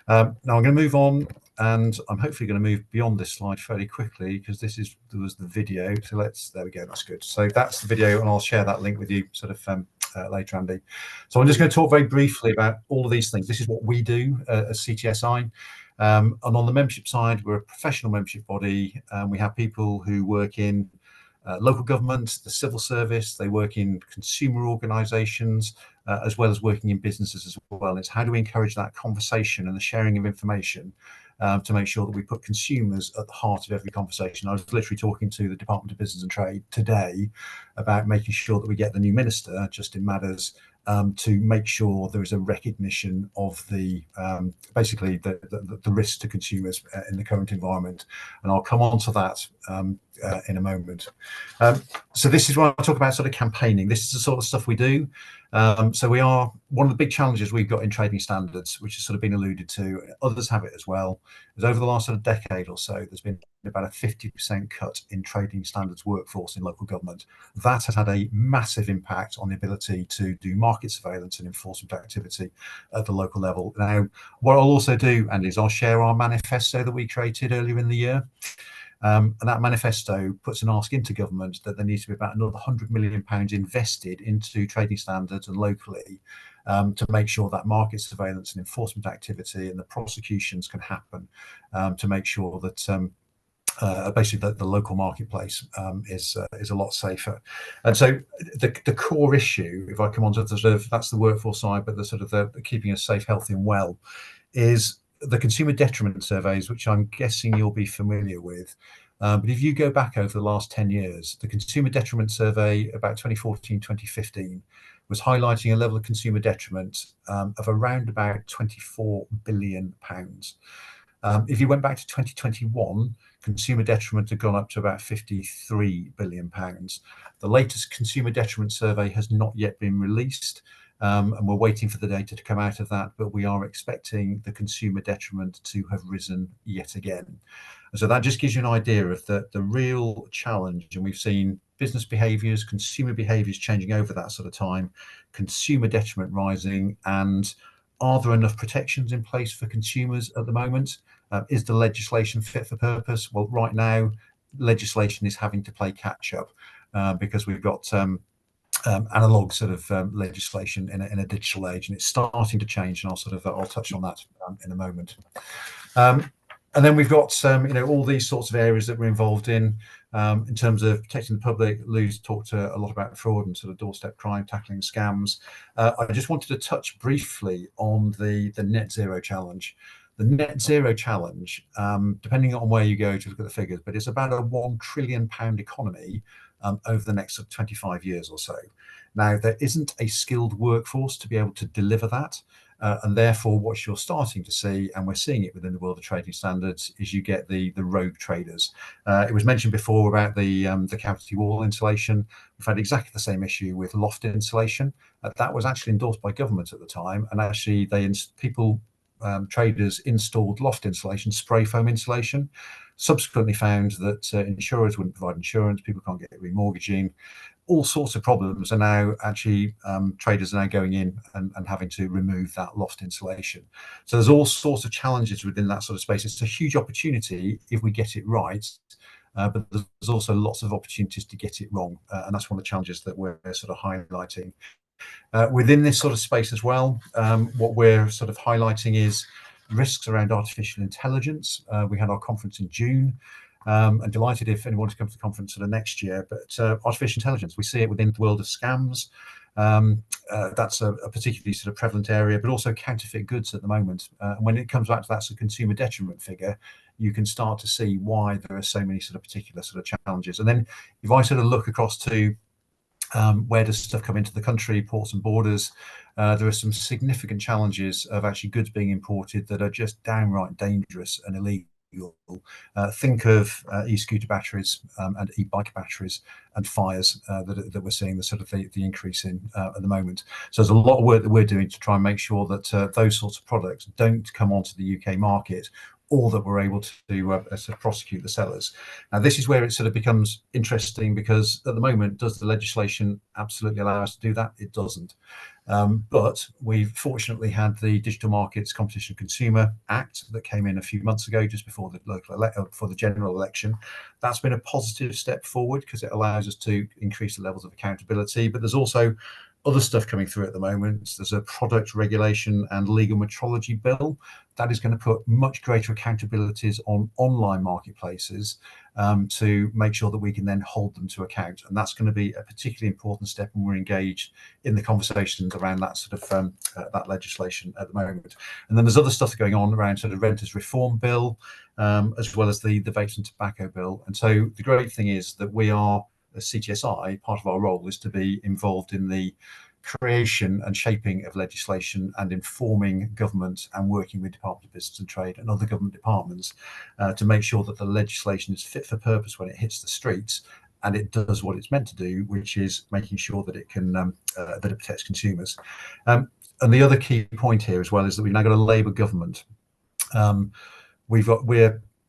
Now I'm going to move on, and I'm hopefully going to move beyond this slide fairly quickly, because there was the video. So there we go, that's good. So that's the video, and I'll share that link with you sort of later, Andy. So I'm just going to talk very briefly about all of these things. This is what we do as CTSI. And on the membership side, we're a professional membership body. We have people who work in local government, the civil service, they work in consumer organisations, as well as working in businesses as well. It's how do we encourage that conversation and the sharing of information to make sure that we put consumers at the heart of every conversation. I was literally talking to the Department of Business and Trade today about making sure that we get the new minister, Justin Madders, to make sure there is a recognition of the basically the risk to consumers in the current environment, and I'll come on to that in a moment. So this is when I talk about sort of campaigning. This is the sort of stuff we do. So we are one of the big challenges we've got in trading standards, which has sort of been alluded to. Others have it as well. Is over the last sort of decade or so, there's been about a 50% cut in trading standards workforce in local government. That has had a massive impact on the ability to do market surveillance and enforcement activity at the local level. Now, what I'll also do, Andy, is I'll share our manifesto that we created earlier in the year. And that manifesto puts an ask into government that there needs to be about another £100 million invested into trading standards and locally to make sure that market surveillance and enforcement activity and the prosecutions can happen, to make sure that basically the local marketplace is a lot safer. And so the core issue, if I come on to the sort of, that's the workforce side, but the sort of the keeping us safe, healthy and well, is the consumer detriment surveys, which I'm guessing you'll be familiar with. But if you go back over the last 10 years, the consumer detriment survey about 2014, 2015 was highlighting a level of consumer detriment of around about £24 billion. If you went back to 2021, consumer detriment had gone up to about £53 billion. The latest consumer detriment survey has not yet been released, and we're waiting for the data to come out of that, but we are expecting the consumer detriment to have risen yet again. And so that just gives you an idea of the real challenge, and we've seen business behaviours, consumer behaviours changing over that sort of time, consumer detriment rising, and are there enough protections in place for consumers at the moment? Is the legislation fit for purpose? Well, right now, legislation is having to play catch up because we've got analog sort of legislation in a digital age, and it's starting to change. And I'll touch on that in a moment. And then we've got all these sorts of areas that we're involved in terms of protecting the public. Lou's talked a lot about fraud and sort of doorstep crime, tackling scams. I just wanted to touch briefly on the net zero challenge. The net zero challenge, depending on where you go to look at the figures, but it's about a £1 trillion economy over the next 25 years or so. Now, there isn't a skilled workforce to be able to deliver that. And therefore, what you're starting to see, and we're seeing it within the world of trading standards, is you get the rogue traders. It was mentioned before about the cavity wall insulation. We've had exactly the same issue with loft insulation. That was actually endorsed by government at the time, and actually traders installed loft insulation, spray foam insulation. Subsequently found that insurers wouldn't provide insurance, people can't get remortgaging. All sorts of problems are now actually traders are now going in and having to remove that loft insulation. So there's all sorts of challenges within that sort of space. It's a huge opportunity if we get it right, but there's also lots of opportunities to get it wrong, and that's one of the challenges that we're sort of highlighting. Within this sort of space as well, what we're sort of highlighting is risks around artificial intelligence. We had our conference in June. And delighted if anyone to come to the conference sort of next year. But artificial intelligence, we see it within the world of scams. That's a particularly sort of prevalent area, but also counterfeit goods at the moment. And when it comes back to that sort of consumer detriment figure, you can start to see why there are so many sort of particular sort of challenges. And then if I sort of look across to where does stuff come into the country, ports and borders, there are some significant challenges of actually goods being imported that are just downright dangerous and illegal. Think of e-scooter batteries and e-bike batteries and fires that we're seeing the increase in at the moment. So there's a lot of work that we're doing to try and make sure that those sorts of products don't come onto the UK market, or that we're able to sort of prosecute the sellers. Now, this is where it sort of becomes interesting, because at the moment, does the legislation absolutely allow us to do that? It doesn't. But we've fortunately had the Digital Markets Competition and Consumer Act that came in a few months ago, just before the general election. That's been a positive step forward because it allows us to increase the levels of accountability. But there's also other stuff coming through at the moment. There's a product regulation and legal metrology bill that is going to put much greater accountabilities on online marketplaces to make sure that we can then hold them to account. And that's going to be a particularly important step when we're engaged in the conversations around that sort of that legislation at the moment. And then there's other stuff going on around sort of renters reform bill, as well as the vapes and tobacco bill. And so the great thing is that we are, as CTSI, part of our role is to be involved in the creation and shaping of legislation and informing government and working with Department of Business and Trade and other government departments to make sure that the legislation is fit for purpose when it hits the streets, and it does what it's meant to do, which is making sure that it can that it protects consumers. And the other key point here as well is that we've now got a Labour government. And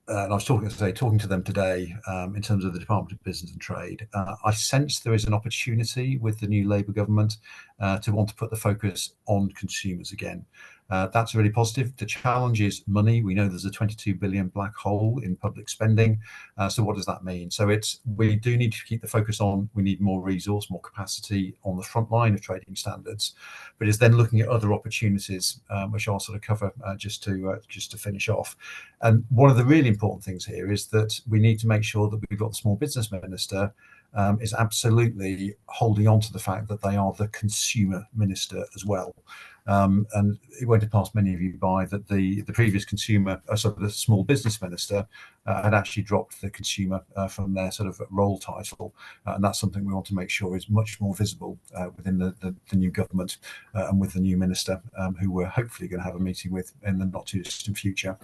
I was talking to them today in terms of the Department of Business and Trade. I sense there is an opportunity with the new Labour government to want to put the focus on consumers again. That's really positive. The challenge is money. We know there's a 22 billion black hole in public spending. So what does that mean? So we do need to keep the focus on, we need more resource, more capacity on the front line of trading standards, but it's then looking at other opportunities, which I'll sort of cover just to finish off. And one of the really important things here is that we need to make sure that we've got the Small Business Minister is absolutely holding on to the fact that they are the consumer minister as well. And it won't have passed many of you by that the previous the Small Business Minister had actually dropped the consumer from their sort of role title, and that's something we want to make sure is much more visible within the new government and with the new minister, who we're hopefully going to have a meeting with in the not too distant future.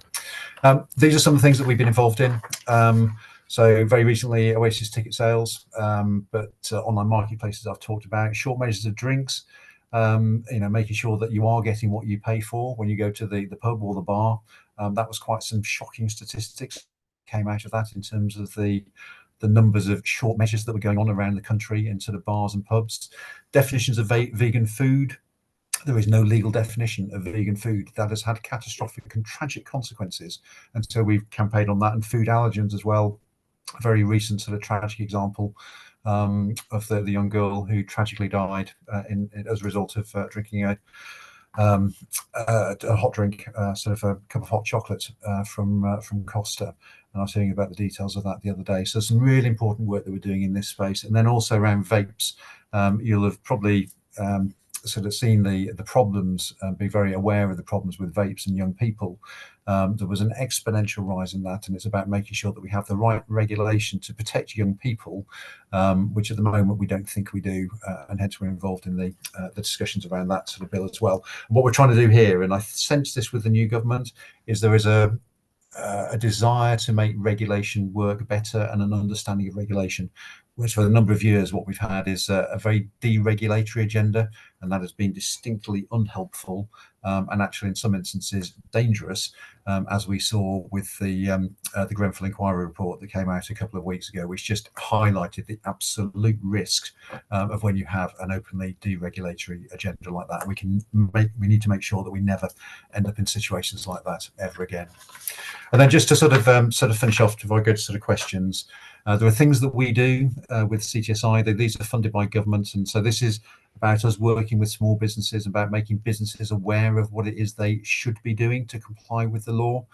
These are some of the things that we've been involved in. So very recently, Oasis ticket sales, but online marketplaces I've talked about, short measures of drinks, making sure that you are getting what you pay for when you go to the pub or the bar. That was quite some shocking statistics came out of that in terms of the the numbers of short measures that were going on around the country in sort of bars and pubs. Definitions of vegan food. There is no legal definition of vegan food. That has had catastrophic and tragic consequences. And so we've campaigned on that, and food allergens as well. A very recent sort of tragic example of the young girl who tragically died as a result of drinking a hot drink, sort of a cup of hot chocolate from Costa. And I was hearing about the details of that the other day. So some really important work that we're doing in this space. And then also around vapes, you'll have probably sort of seen the problems, be very aware of the problems with vapes and young people. There was an exponential rise in that, and it's about making sure that we have the right regulation to protect young people, which at the moment we don't think we do, and hence we're involved in the discussions around that sort of bill as well. And what we're trying to do here, and I sense this with the new government, is there is a desire to make regulation work better and an understanding of regulation, which for a number of years what we've had is a very deregulatory agenda, and that has been distinctly unhelpful, and actually in some instances dangerous, as we saw with the Grenfell Inquiry report that came out a couple of weeks ago, which just highlighted the absolute risks of when you have an openly deregulatory agenda like that. We need to make sure that we never end up in situations like that ever again. And then just to sort of finish off before I go to sort of questions, there are things that we do with CTSI. These are funded by government, and so this is about us working with small businesses, about making businesses aware of what it is they should be doing to comply with the law.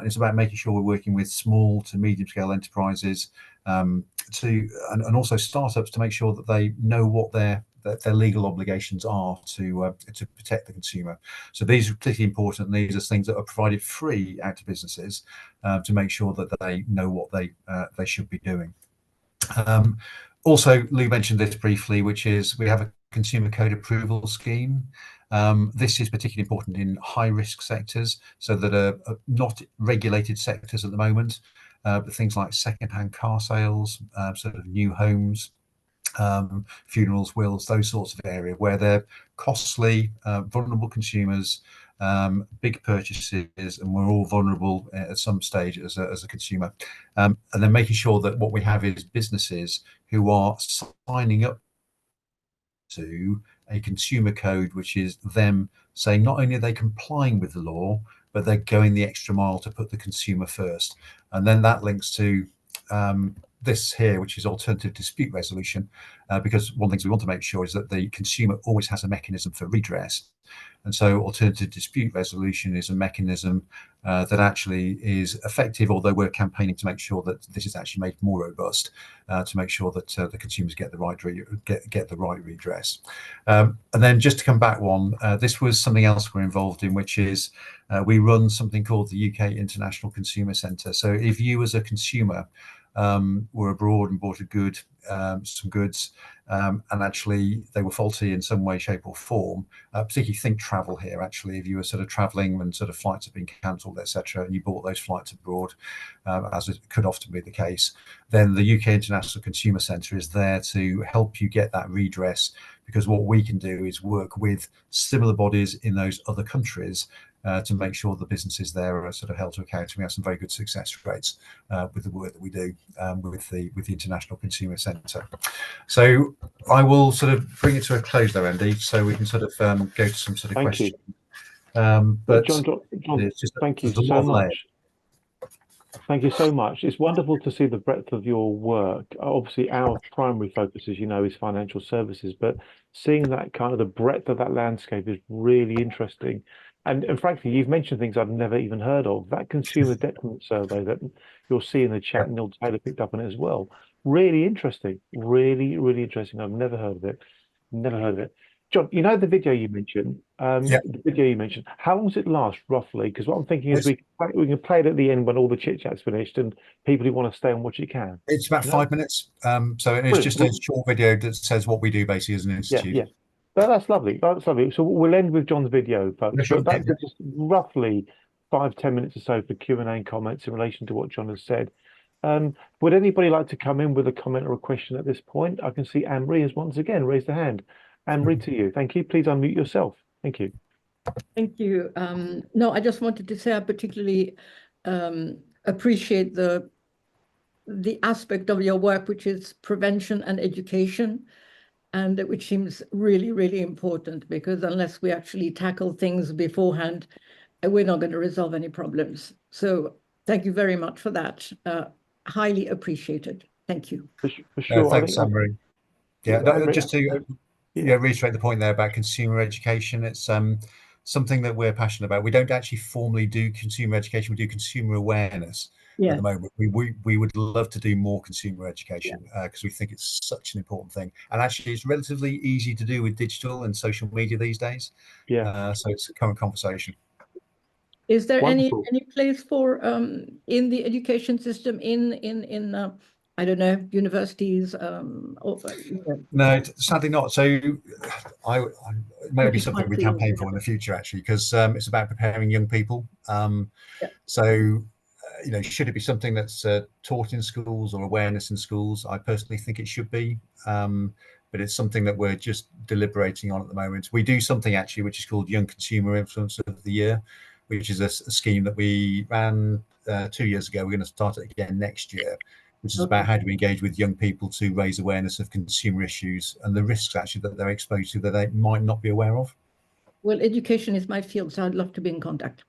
It's about making sure we're working with small to medium scale enterprises and also startups to make sure that they know what their legal obligations are to protect the consumer. So these are particularly important, and these are things that are provided free out to businesses to make sure that they know what they should be doing. Also, Lou mentioned this briefly, which is we have a consumer code approval scheme. This is particularly important in high-risk sectors, so that are not regulated sectors at the moment, but things like second-hand car sales, sort of new homes, funerals, wills, those sorts of area where they're costly, vulnerable consumers, big purchases, and we're all vulnerable at some stage as a consumer. And then making sure that what we have is businesses who are signing up to a consumer code, which is them saying not only are they complying with the law, but they're going the extra mile to put the consumer first. And then that links to this here, which is alternative dispute resolution, because one of the things we want to make sure is that the consumer always has a mechanism for redress. And so alternative dispute resolution is a mechanism that actually is effective, although we're campaigning to make sure that this is actually made more robust, to make sure that the consumers get the right redress. And then just to come back one, this was something else we're involved in, which is we run something called the UK International Consumer Centre. So if you as a consumer were abroad and bought some goods, and actually they were faulty in some way, shape or form, particularly think travel here, actually, if you were sort of traveling when sort of flights have been cancelled, etc., and you bought those flights abroad, as it could often be the case, then the UK International Consumer Centre is there to help you get that redress, because what we can do is work with similar bodies in those other countries to make sure the businesses there are sort of held to account. We have some very good success rates with the work that we do with the International Consumer Centre. So I will sort of bring it to a close though, Andy, so we can sort of go to some sort of questions. But John, thank you so much. Thank you so much. It's wonderful to see the breadth of your work. Obviously, our primary focus, as you know, is financial services, but seeing that kind of the breadth of that landscape is really interesting. And frankly, you've mentioned things I've never even heard of. That consumer detriment survey that you'll see in the chat, and Neil Taylor picked up on it as well. Really interesting. Really, really interesting. I've never heard of it. Never heard of it. John, you know the video you mentioned? The video you mentioned, how long does it last roughly? Because what I'm thinking is we can play it at the end when all the chit chat's finished, and people who want to stay and watch it can. It's about 5 minutes. So it's just a short video that says what we do basically as an institute. Yeah. That's lovely. That's lovely. So we'll end with John's video, folks. Sure. That's just roughly 5-10 minutes or so for Q&A and comments in relation to what John has said. Would anybody like to come in with a comment or a question at this point? I can see Anne-Marie has once again raised her hand. Anne-Marie, to you. Thank you. Please unmute yourself. Thank you. Thank you. No, I just wanted to say I particularly appreciate the the aspect of your work, which is prevention and education, and which seems really, really important, because unless we actually tackle things beforehand, we're not going to resolve any problems. So thank you very much for that. Highly appreciated. Thank you. For sure. Thanks, Anne-Marie. Yeah, just to reiterate the point there about consumer education, it's something that we're passionate about. We don't actually formally do consumer education, we do consumer awareness at the moment. We would love to do more consumer education because we think it's such an important thing. And actually it's relatively easy to do with digital and social media these days. So it's a current conversation. Is there any place for in the education system in I don't know, universities? No, sadly not. So I maybe something we campaign for in the future, actually, because it's about preparing young people. So should it be something that's taught in schools or awareness in schools? I personally think it should be, but it's something that we're just deliberating on at the moment. We do something actually which is called Young Consumer Influencer of the Year, which is a scheme that we ran 2 years ago. We're going to start it again next year, which is about how do we engage with young people to raise awareness of consumer issues and the risks actually that they're exposed to that they might not be aware of. Well, education is my field, so I'd love to be in contact.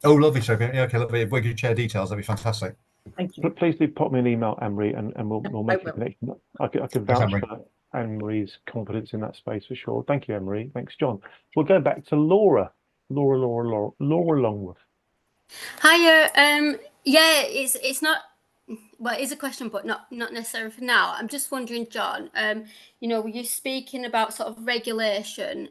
Oh, lovely, Sophie. Yeah, okay, lovely. If we could share details, that'd be fantastic. Thank you. Please do pop me an email, Anne-Marie, and we'll make a connection. I can vouch for Anne-Marie's confidence in that space for sure. Thank you, Anne-Marie. Thanks, John. We'll go back to Laura Longworth. Hiya. Yeah, it's not. Well, it is a question, but not necessarily for now. I'm just wondering, John. Were you speaking about sort of regulation?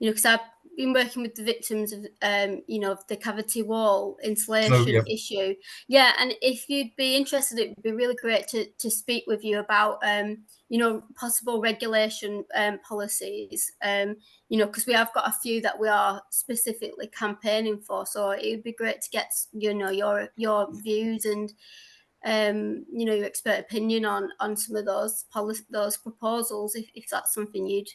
Because I've been working with the victims of, of the cavity wall insulation issue. Yeah, and if you'd be interested, it'd be really great to speak with you about, possible regulation policies. Because we have got a few that we are specifically campaigning for. So it would be great to get, your views and, your expert opinion on some of those proposals, if that's something you'd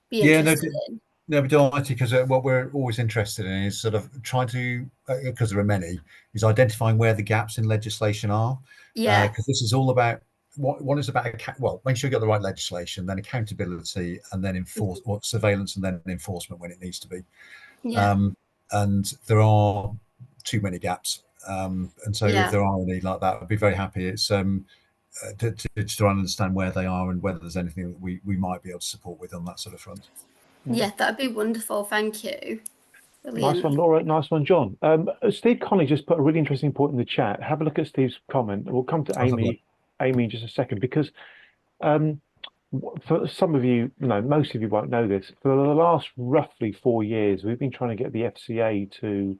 be interested in. No, we're delighted, because what we're always interested in is sort of trying to, because there are many, is identifying where the gaps in legislation are. Yeah. Because this is all about, one is about, make sure you got the right legislation, then accountability, and then surveillance, and then enforcement when it needs to be. Yeah. And there are too many gaps. And so if there are any like that, I'd be very happy. It's to try and understand where they are and whether there's anything that we might be able to support with on that sort of front. Yeah, that'd be wonderful. Thank you. Brilliant. Nice one, Laura. Nice one, John. Steve Conley just put a really interesting point in the chat. Have a look at Steve's comment. We'll come to Amy in just a second, because for some of you, most of you won't know this. For the last roughly 4 years, we've been trying to get the FCA to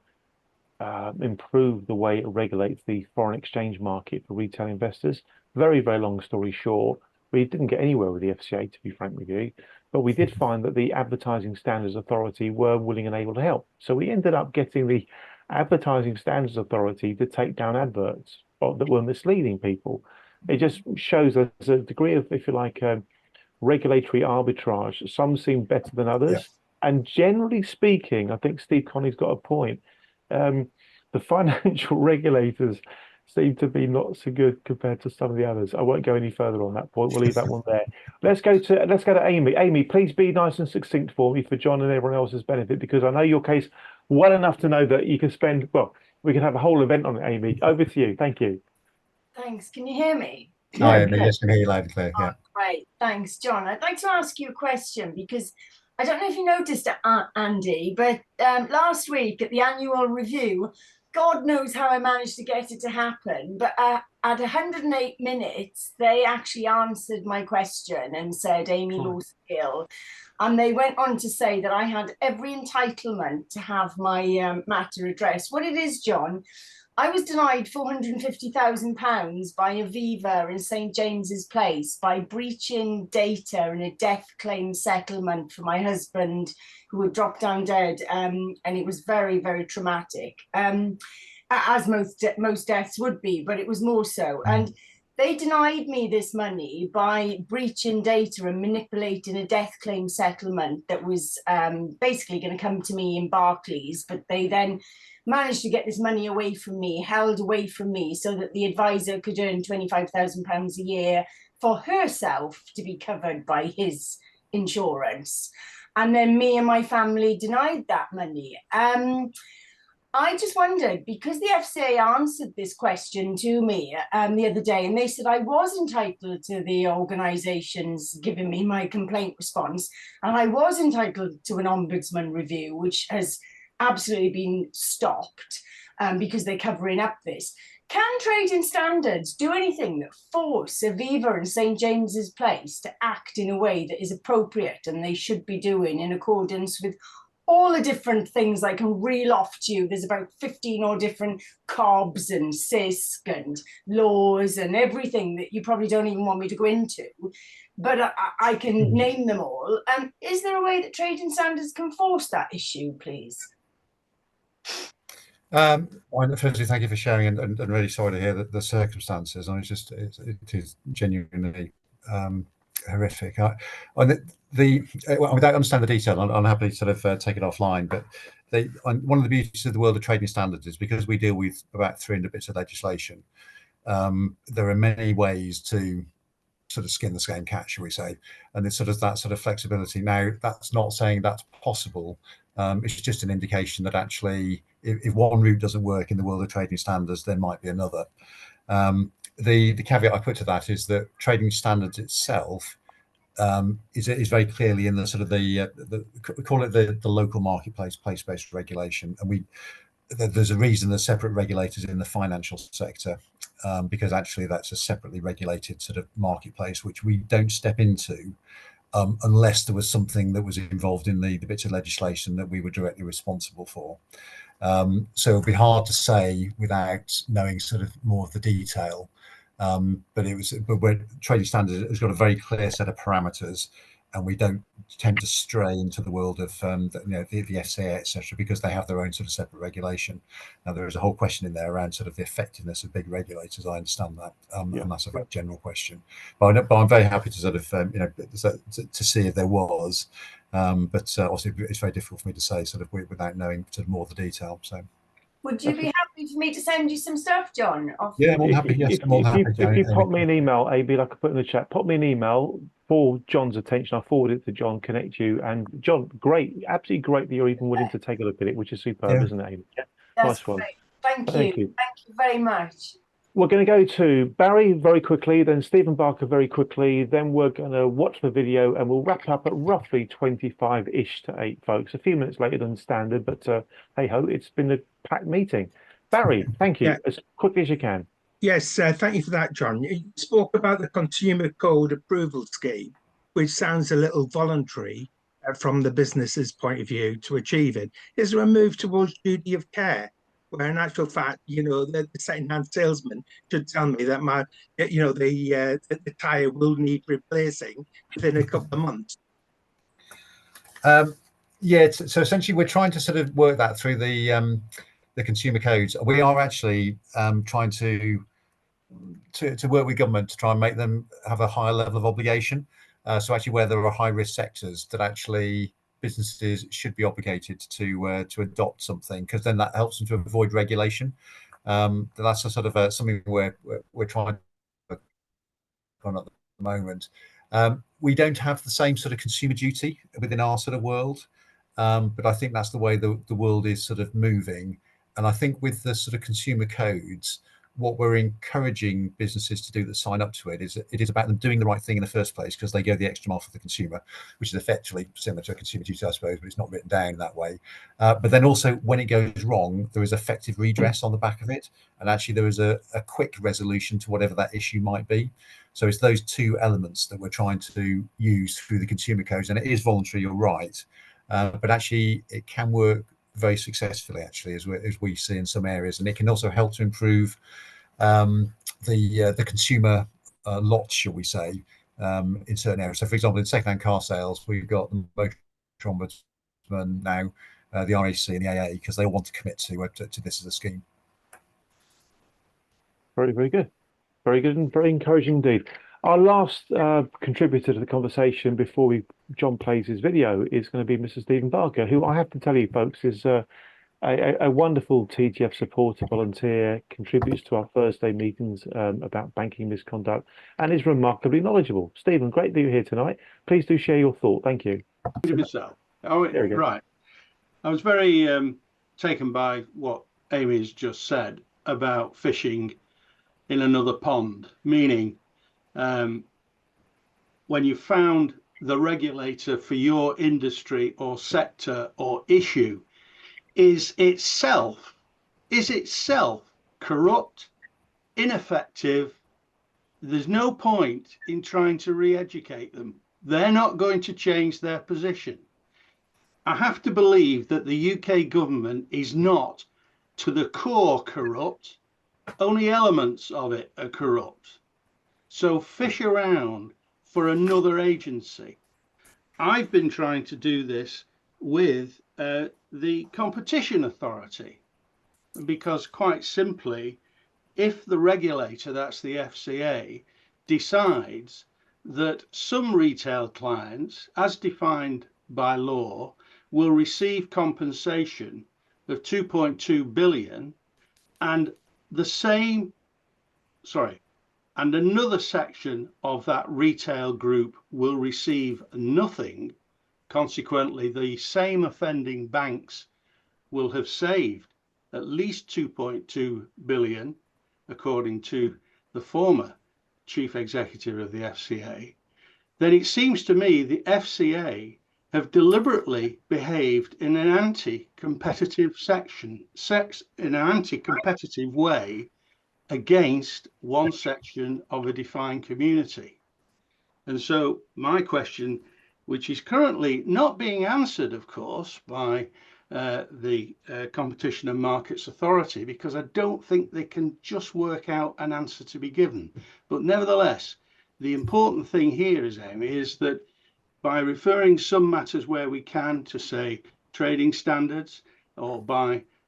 improve the way it regulates the foreign exchange market for retail investors. Very, very long story short, we didn't get anywhere with the FCA, to be frank with you, but we did find that the Advertising Standards Authority were willing and able to help. So we ended up getting the Advertising Standards Authority to take down adverts that were misleading people. It just shows there's a degree of, if you like, regulatory arbitrage. Some seem better than others. And generally speaking, I think Steve Conley's got a point. The financial regulators seem to be not so good compared to some of the others. I won't go any further on that point. We'll leave that one there. Let's go to Amy. Amy, please be nice and succinct for me, for John and everyone else's benefit, because I know your case well enough to know that you can spend, we can have a whole event on it, Amy. Over to you. Thank you. Thanks. Can you hear me? Hi, Amy. Yes, can hear you loud and clear. Yeah. Great. Thanks, John. I'd like to ask you a question, because I don't know if you noticed it, Andy, but last week at the annual review, God knows how I managed to get it to happen, but at 108 minutes, they actually answered my question and said, Amy Lawskill. And they went on to say that I had every entitlement to have my matter addressed. What it is, John, I was denied £450,000 by Aviva in St James's Place by breaching data in a death claim settlement for my husband, who had dropped down dead, and it was very, very traumatic, as most deaths would be, but it was more so. And they denied me this money by breaching data and manipulating a death claim settlement that was basically going to come to me in Barclays, but they then managed to get this money away from me, held away from me, so that the advisor could earn £25,000 a year for herself to be covered by his insurance. And then me and my family denied that money. I just wondered, because the FCA answered this question to me the other day, and they said I was entitled to the organisations giving me my complaint response, and I was entitled to an ombudsman review, which has absolutely been stopped because they're covering up this. Can trading standards do anything that force Aviva and St James's Place to act in a way that is appropriate and they should be doing in accordance with all the different things I can reel off to you? There's about 15 or different COBs and CISC and laws and everything that you probably don't even want me to go into, but I can name them all. Is there a way that trading standards can force that issue, please? Firstly, thank you for sharing, and really sorry to hear that the circumstances. I mean, it is genuinely horrific. Without understanding the detail, I'm happy to sort of take it offline. But one of the beauties of the world of trading standards is because we deal with about 300 bits of legislation. There are many ways to sort of skin the same cat, shall we say, and there's sort of that sort of flexibility. Now, that's not saying that's possible. It's just an indication that actually, if one route doesn't work in the world of trading standards, there might be another. The caveat I put to that is that trading standards itself is very clearly in the sort of we call it the local marketplace, place-based regulation, and there's a reason there's separate regulators in the financial sector, because actually that's a separately regulated sort of marketplace which we don't step into unless there was something that was involved in the bits of legislation that we were directly responsible for. So it'd be hard to say without knowing sort of more of the detail. But trading standards has got a very clear set of parameters, and we don't tend to stray into the world of the FCA, etc., because they have their own sort of separate regulation. Now, there is a whole question in there around sort of the effectiveness of big regulators. I understand that, and that's a very general question. But I'm very happy to sort of to see if there was. But obviously, it's very difficult for me to say sort of without knowing sort of more of the detail. So. Would you be happy for me to send you some stuff, John? Yeah, I'm happy. Yes, I'm happy. If you pop me an email, AB, like I put in the chat, pop me an email for John's attention. I'll forward it to John, connect you. And John, great, absolutely great that you're even willing to take a look at it, which is superb, isn't it, AB? Yeah. That's nice one. Great. Thank you. Thank you very much. We're going to go to Barry very quickly, then Stephen Barker very quickly, then we're going to watch the video, and we'll wrap up at roughly 25-ish to 8, folks. A few minutes later than standard, but hey ho, it's been a packed meeting. Barry, thank you, as quickly as you can. Yes, thank you for that, John. You spoke about the Consumer Code Approval Scheme, which sounds a little voluntary from the business's point of view to achieve it. Is there a move towards duty of care, where in actual fact, the second-hand salesman should tell me that the tyre will need replacing within a couple of months? Yeah, so essentially we're trying to sort of work that through the consumer codes. We are actually trying to work with government to try and make them have a higher level of obligation. So actually, where there are high-risk sectors, that actually businesses should be obligated to adopt something, because then that helps them to avoid regulation. That's a sort of something we're trying to work on at the moment. We don't have the same sort of consumer duty within our sort of world, but I think that's the way the world is sort of moving. And I think with the sort of consumer codes, what we're encouraging businesses to do that sign up to it is about them doing the right thing in the first place, because they go the extra mile for the consumer, which is effectively similar to a consumer duty, I suppose, but it's not written down that way. But then also, when it goes wrong, there is effective redress on the back of it, and actually there is a quick resolution to whatever that issue might be. So it's those two elements that we're trying to use through the consumer codes, and it is voluntary, you're right, but actually it can work very successfully, actually, as we see in some areas, and it can also help to improve the consumer lot, shall we say, in certain areas. So, for example, in second-hand car sales, we've got the motor ombudsman now, the RAC and the AA, because they all want to commit to this as a scheme. Very, very good. Very good and very encouraging indeed. Our last contributor to the conversation before John plays his video is going to be Mr. Stephen Barker, who I have to tell you, folks, is a wonderful TGF supporter, volunteer, contributes to our Thursday meetings about banking misconduct, and is remarkably knowledgeable. Stephen, great that you're here tonight. Please do share your thought. Thank you. Myself. Oh, There we go. right. I was very taken by what Amy has just said about fishing in another pond, meaning when you found the regulator for your industry or sector or issue is itself corrupt, ineffective. There's no point in trying to re-educate them. They're not going to change their position. I have to believe that the UK government is not to the core corrupt, only elements of it are corrupt. So fish around for another agency. I've been trying to do this with the Competition Authority, because quite simply, if the regulator, that's the FCA, decides that some retail clients, as defined by law, will receive compensation of 2.2 billion, and another section of that retail group will receive nothing. Consequently, the same offending banks will have saved at least 2.2 billion, according to the former chief executive of the FCA. Then it seems to me the FCA have deliberately behaved in an anti-competitive way against one section of a defined community. And so my question, which is currently not being answered, of course, by the Competition and Markets Authority, because I don't think they can just work out an answer to be given. But nevertheless, the important thing here is, Amy, is that by referring some matters where we can to, say, trading standards, or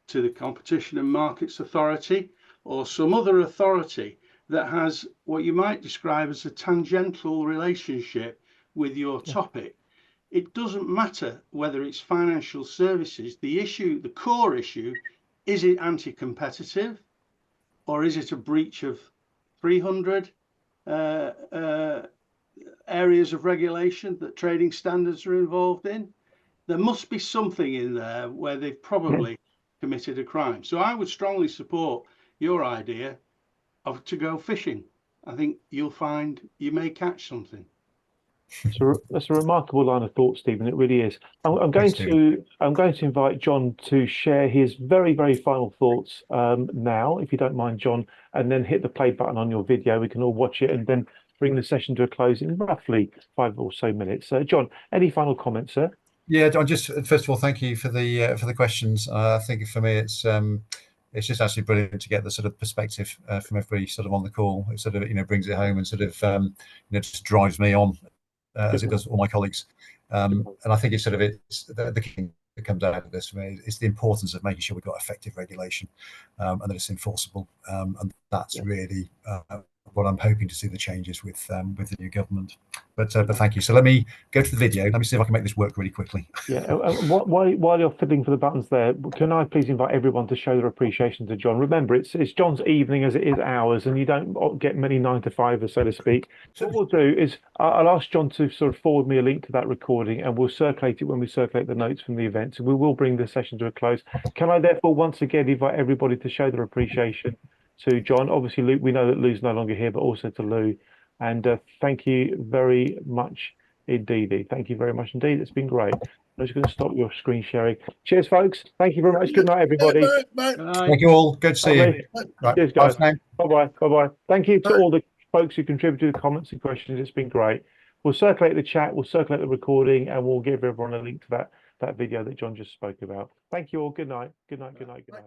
to the Competition and Markets Authority, or some other authority that has what you might describe as a tangential relationship with your topic. It doesn't matter whether it's financial services. The issue, the core issue, is it anti-competitive, or is it a breach of 300 areas of regulation that trading standards are involved in? There must be something in there where they've probably committed a crime. So I would strongly support your idea of to go fishing. I think you'll find you may catch something. So that's a remarkable line of thought, Stephen. It really is. I'm going to invite John to share his very, very final thoughts now, if you don't mind, John, and then hit the play button on your video. We can all watch it and then bring the session to a close in roughly 5 or so minutes. John, any final comments, sir? Yeah, John, just first of all, thank you for the questions. I think for me, it's just actually brilliant to get the sort of perspective from everybody sort of on the call. It sort of brings it home and sort of just drives me on as it does all my colleagues. And I think it's sort of the thing that comes out of this for me is the importance of making sure we've got effective regulation and that it's enforceable. And that's really what I'm hoping to see the changes with the new government. But thank you. So let me go to the video. Let me see if I can make this work really quickly. Yeah. While you're fiddling for the buttons there, can I please invite everyone to show their appreciation to John? Remember, it's John's evening as it is ours, and you don't get many 9-to-5ers, so to speak. What we'll do is I'll ask John to sort of forward me a link to that recording, and we'll circulate it when we circulate the notes from the event. So we will bring this session to a close. Can I therefore once again invite everybody to show their appreciation to John? Obviously, Lou, we know that Lou's no longer here, but also to Lou. And thank you very much indeed. Thank you very much indeed. It's been great. I'm just going to stop your screen sharing. Cheers, folks. Thank you very much. Good night, everybody. Thank you all. Good to see you. Right. Cheers, guys. Bye-bye. Bye-bye. Thank you to all the folks who contributed to comments and questions. It's been great. We'll circulate the chat, we'll circulate the recording, and we'll give everyone a link to that video that John just spoke about. Thank you all. Good night. Good night. Good night. Good night.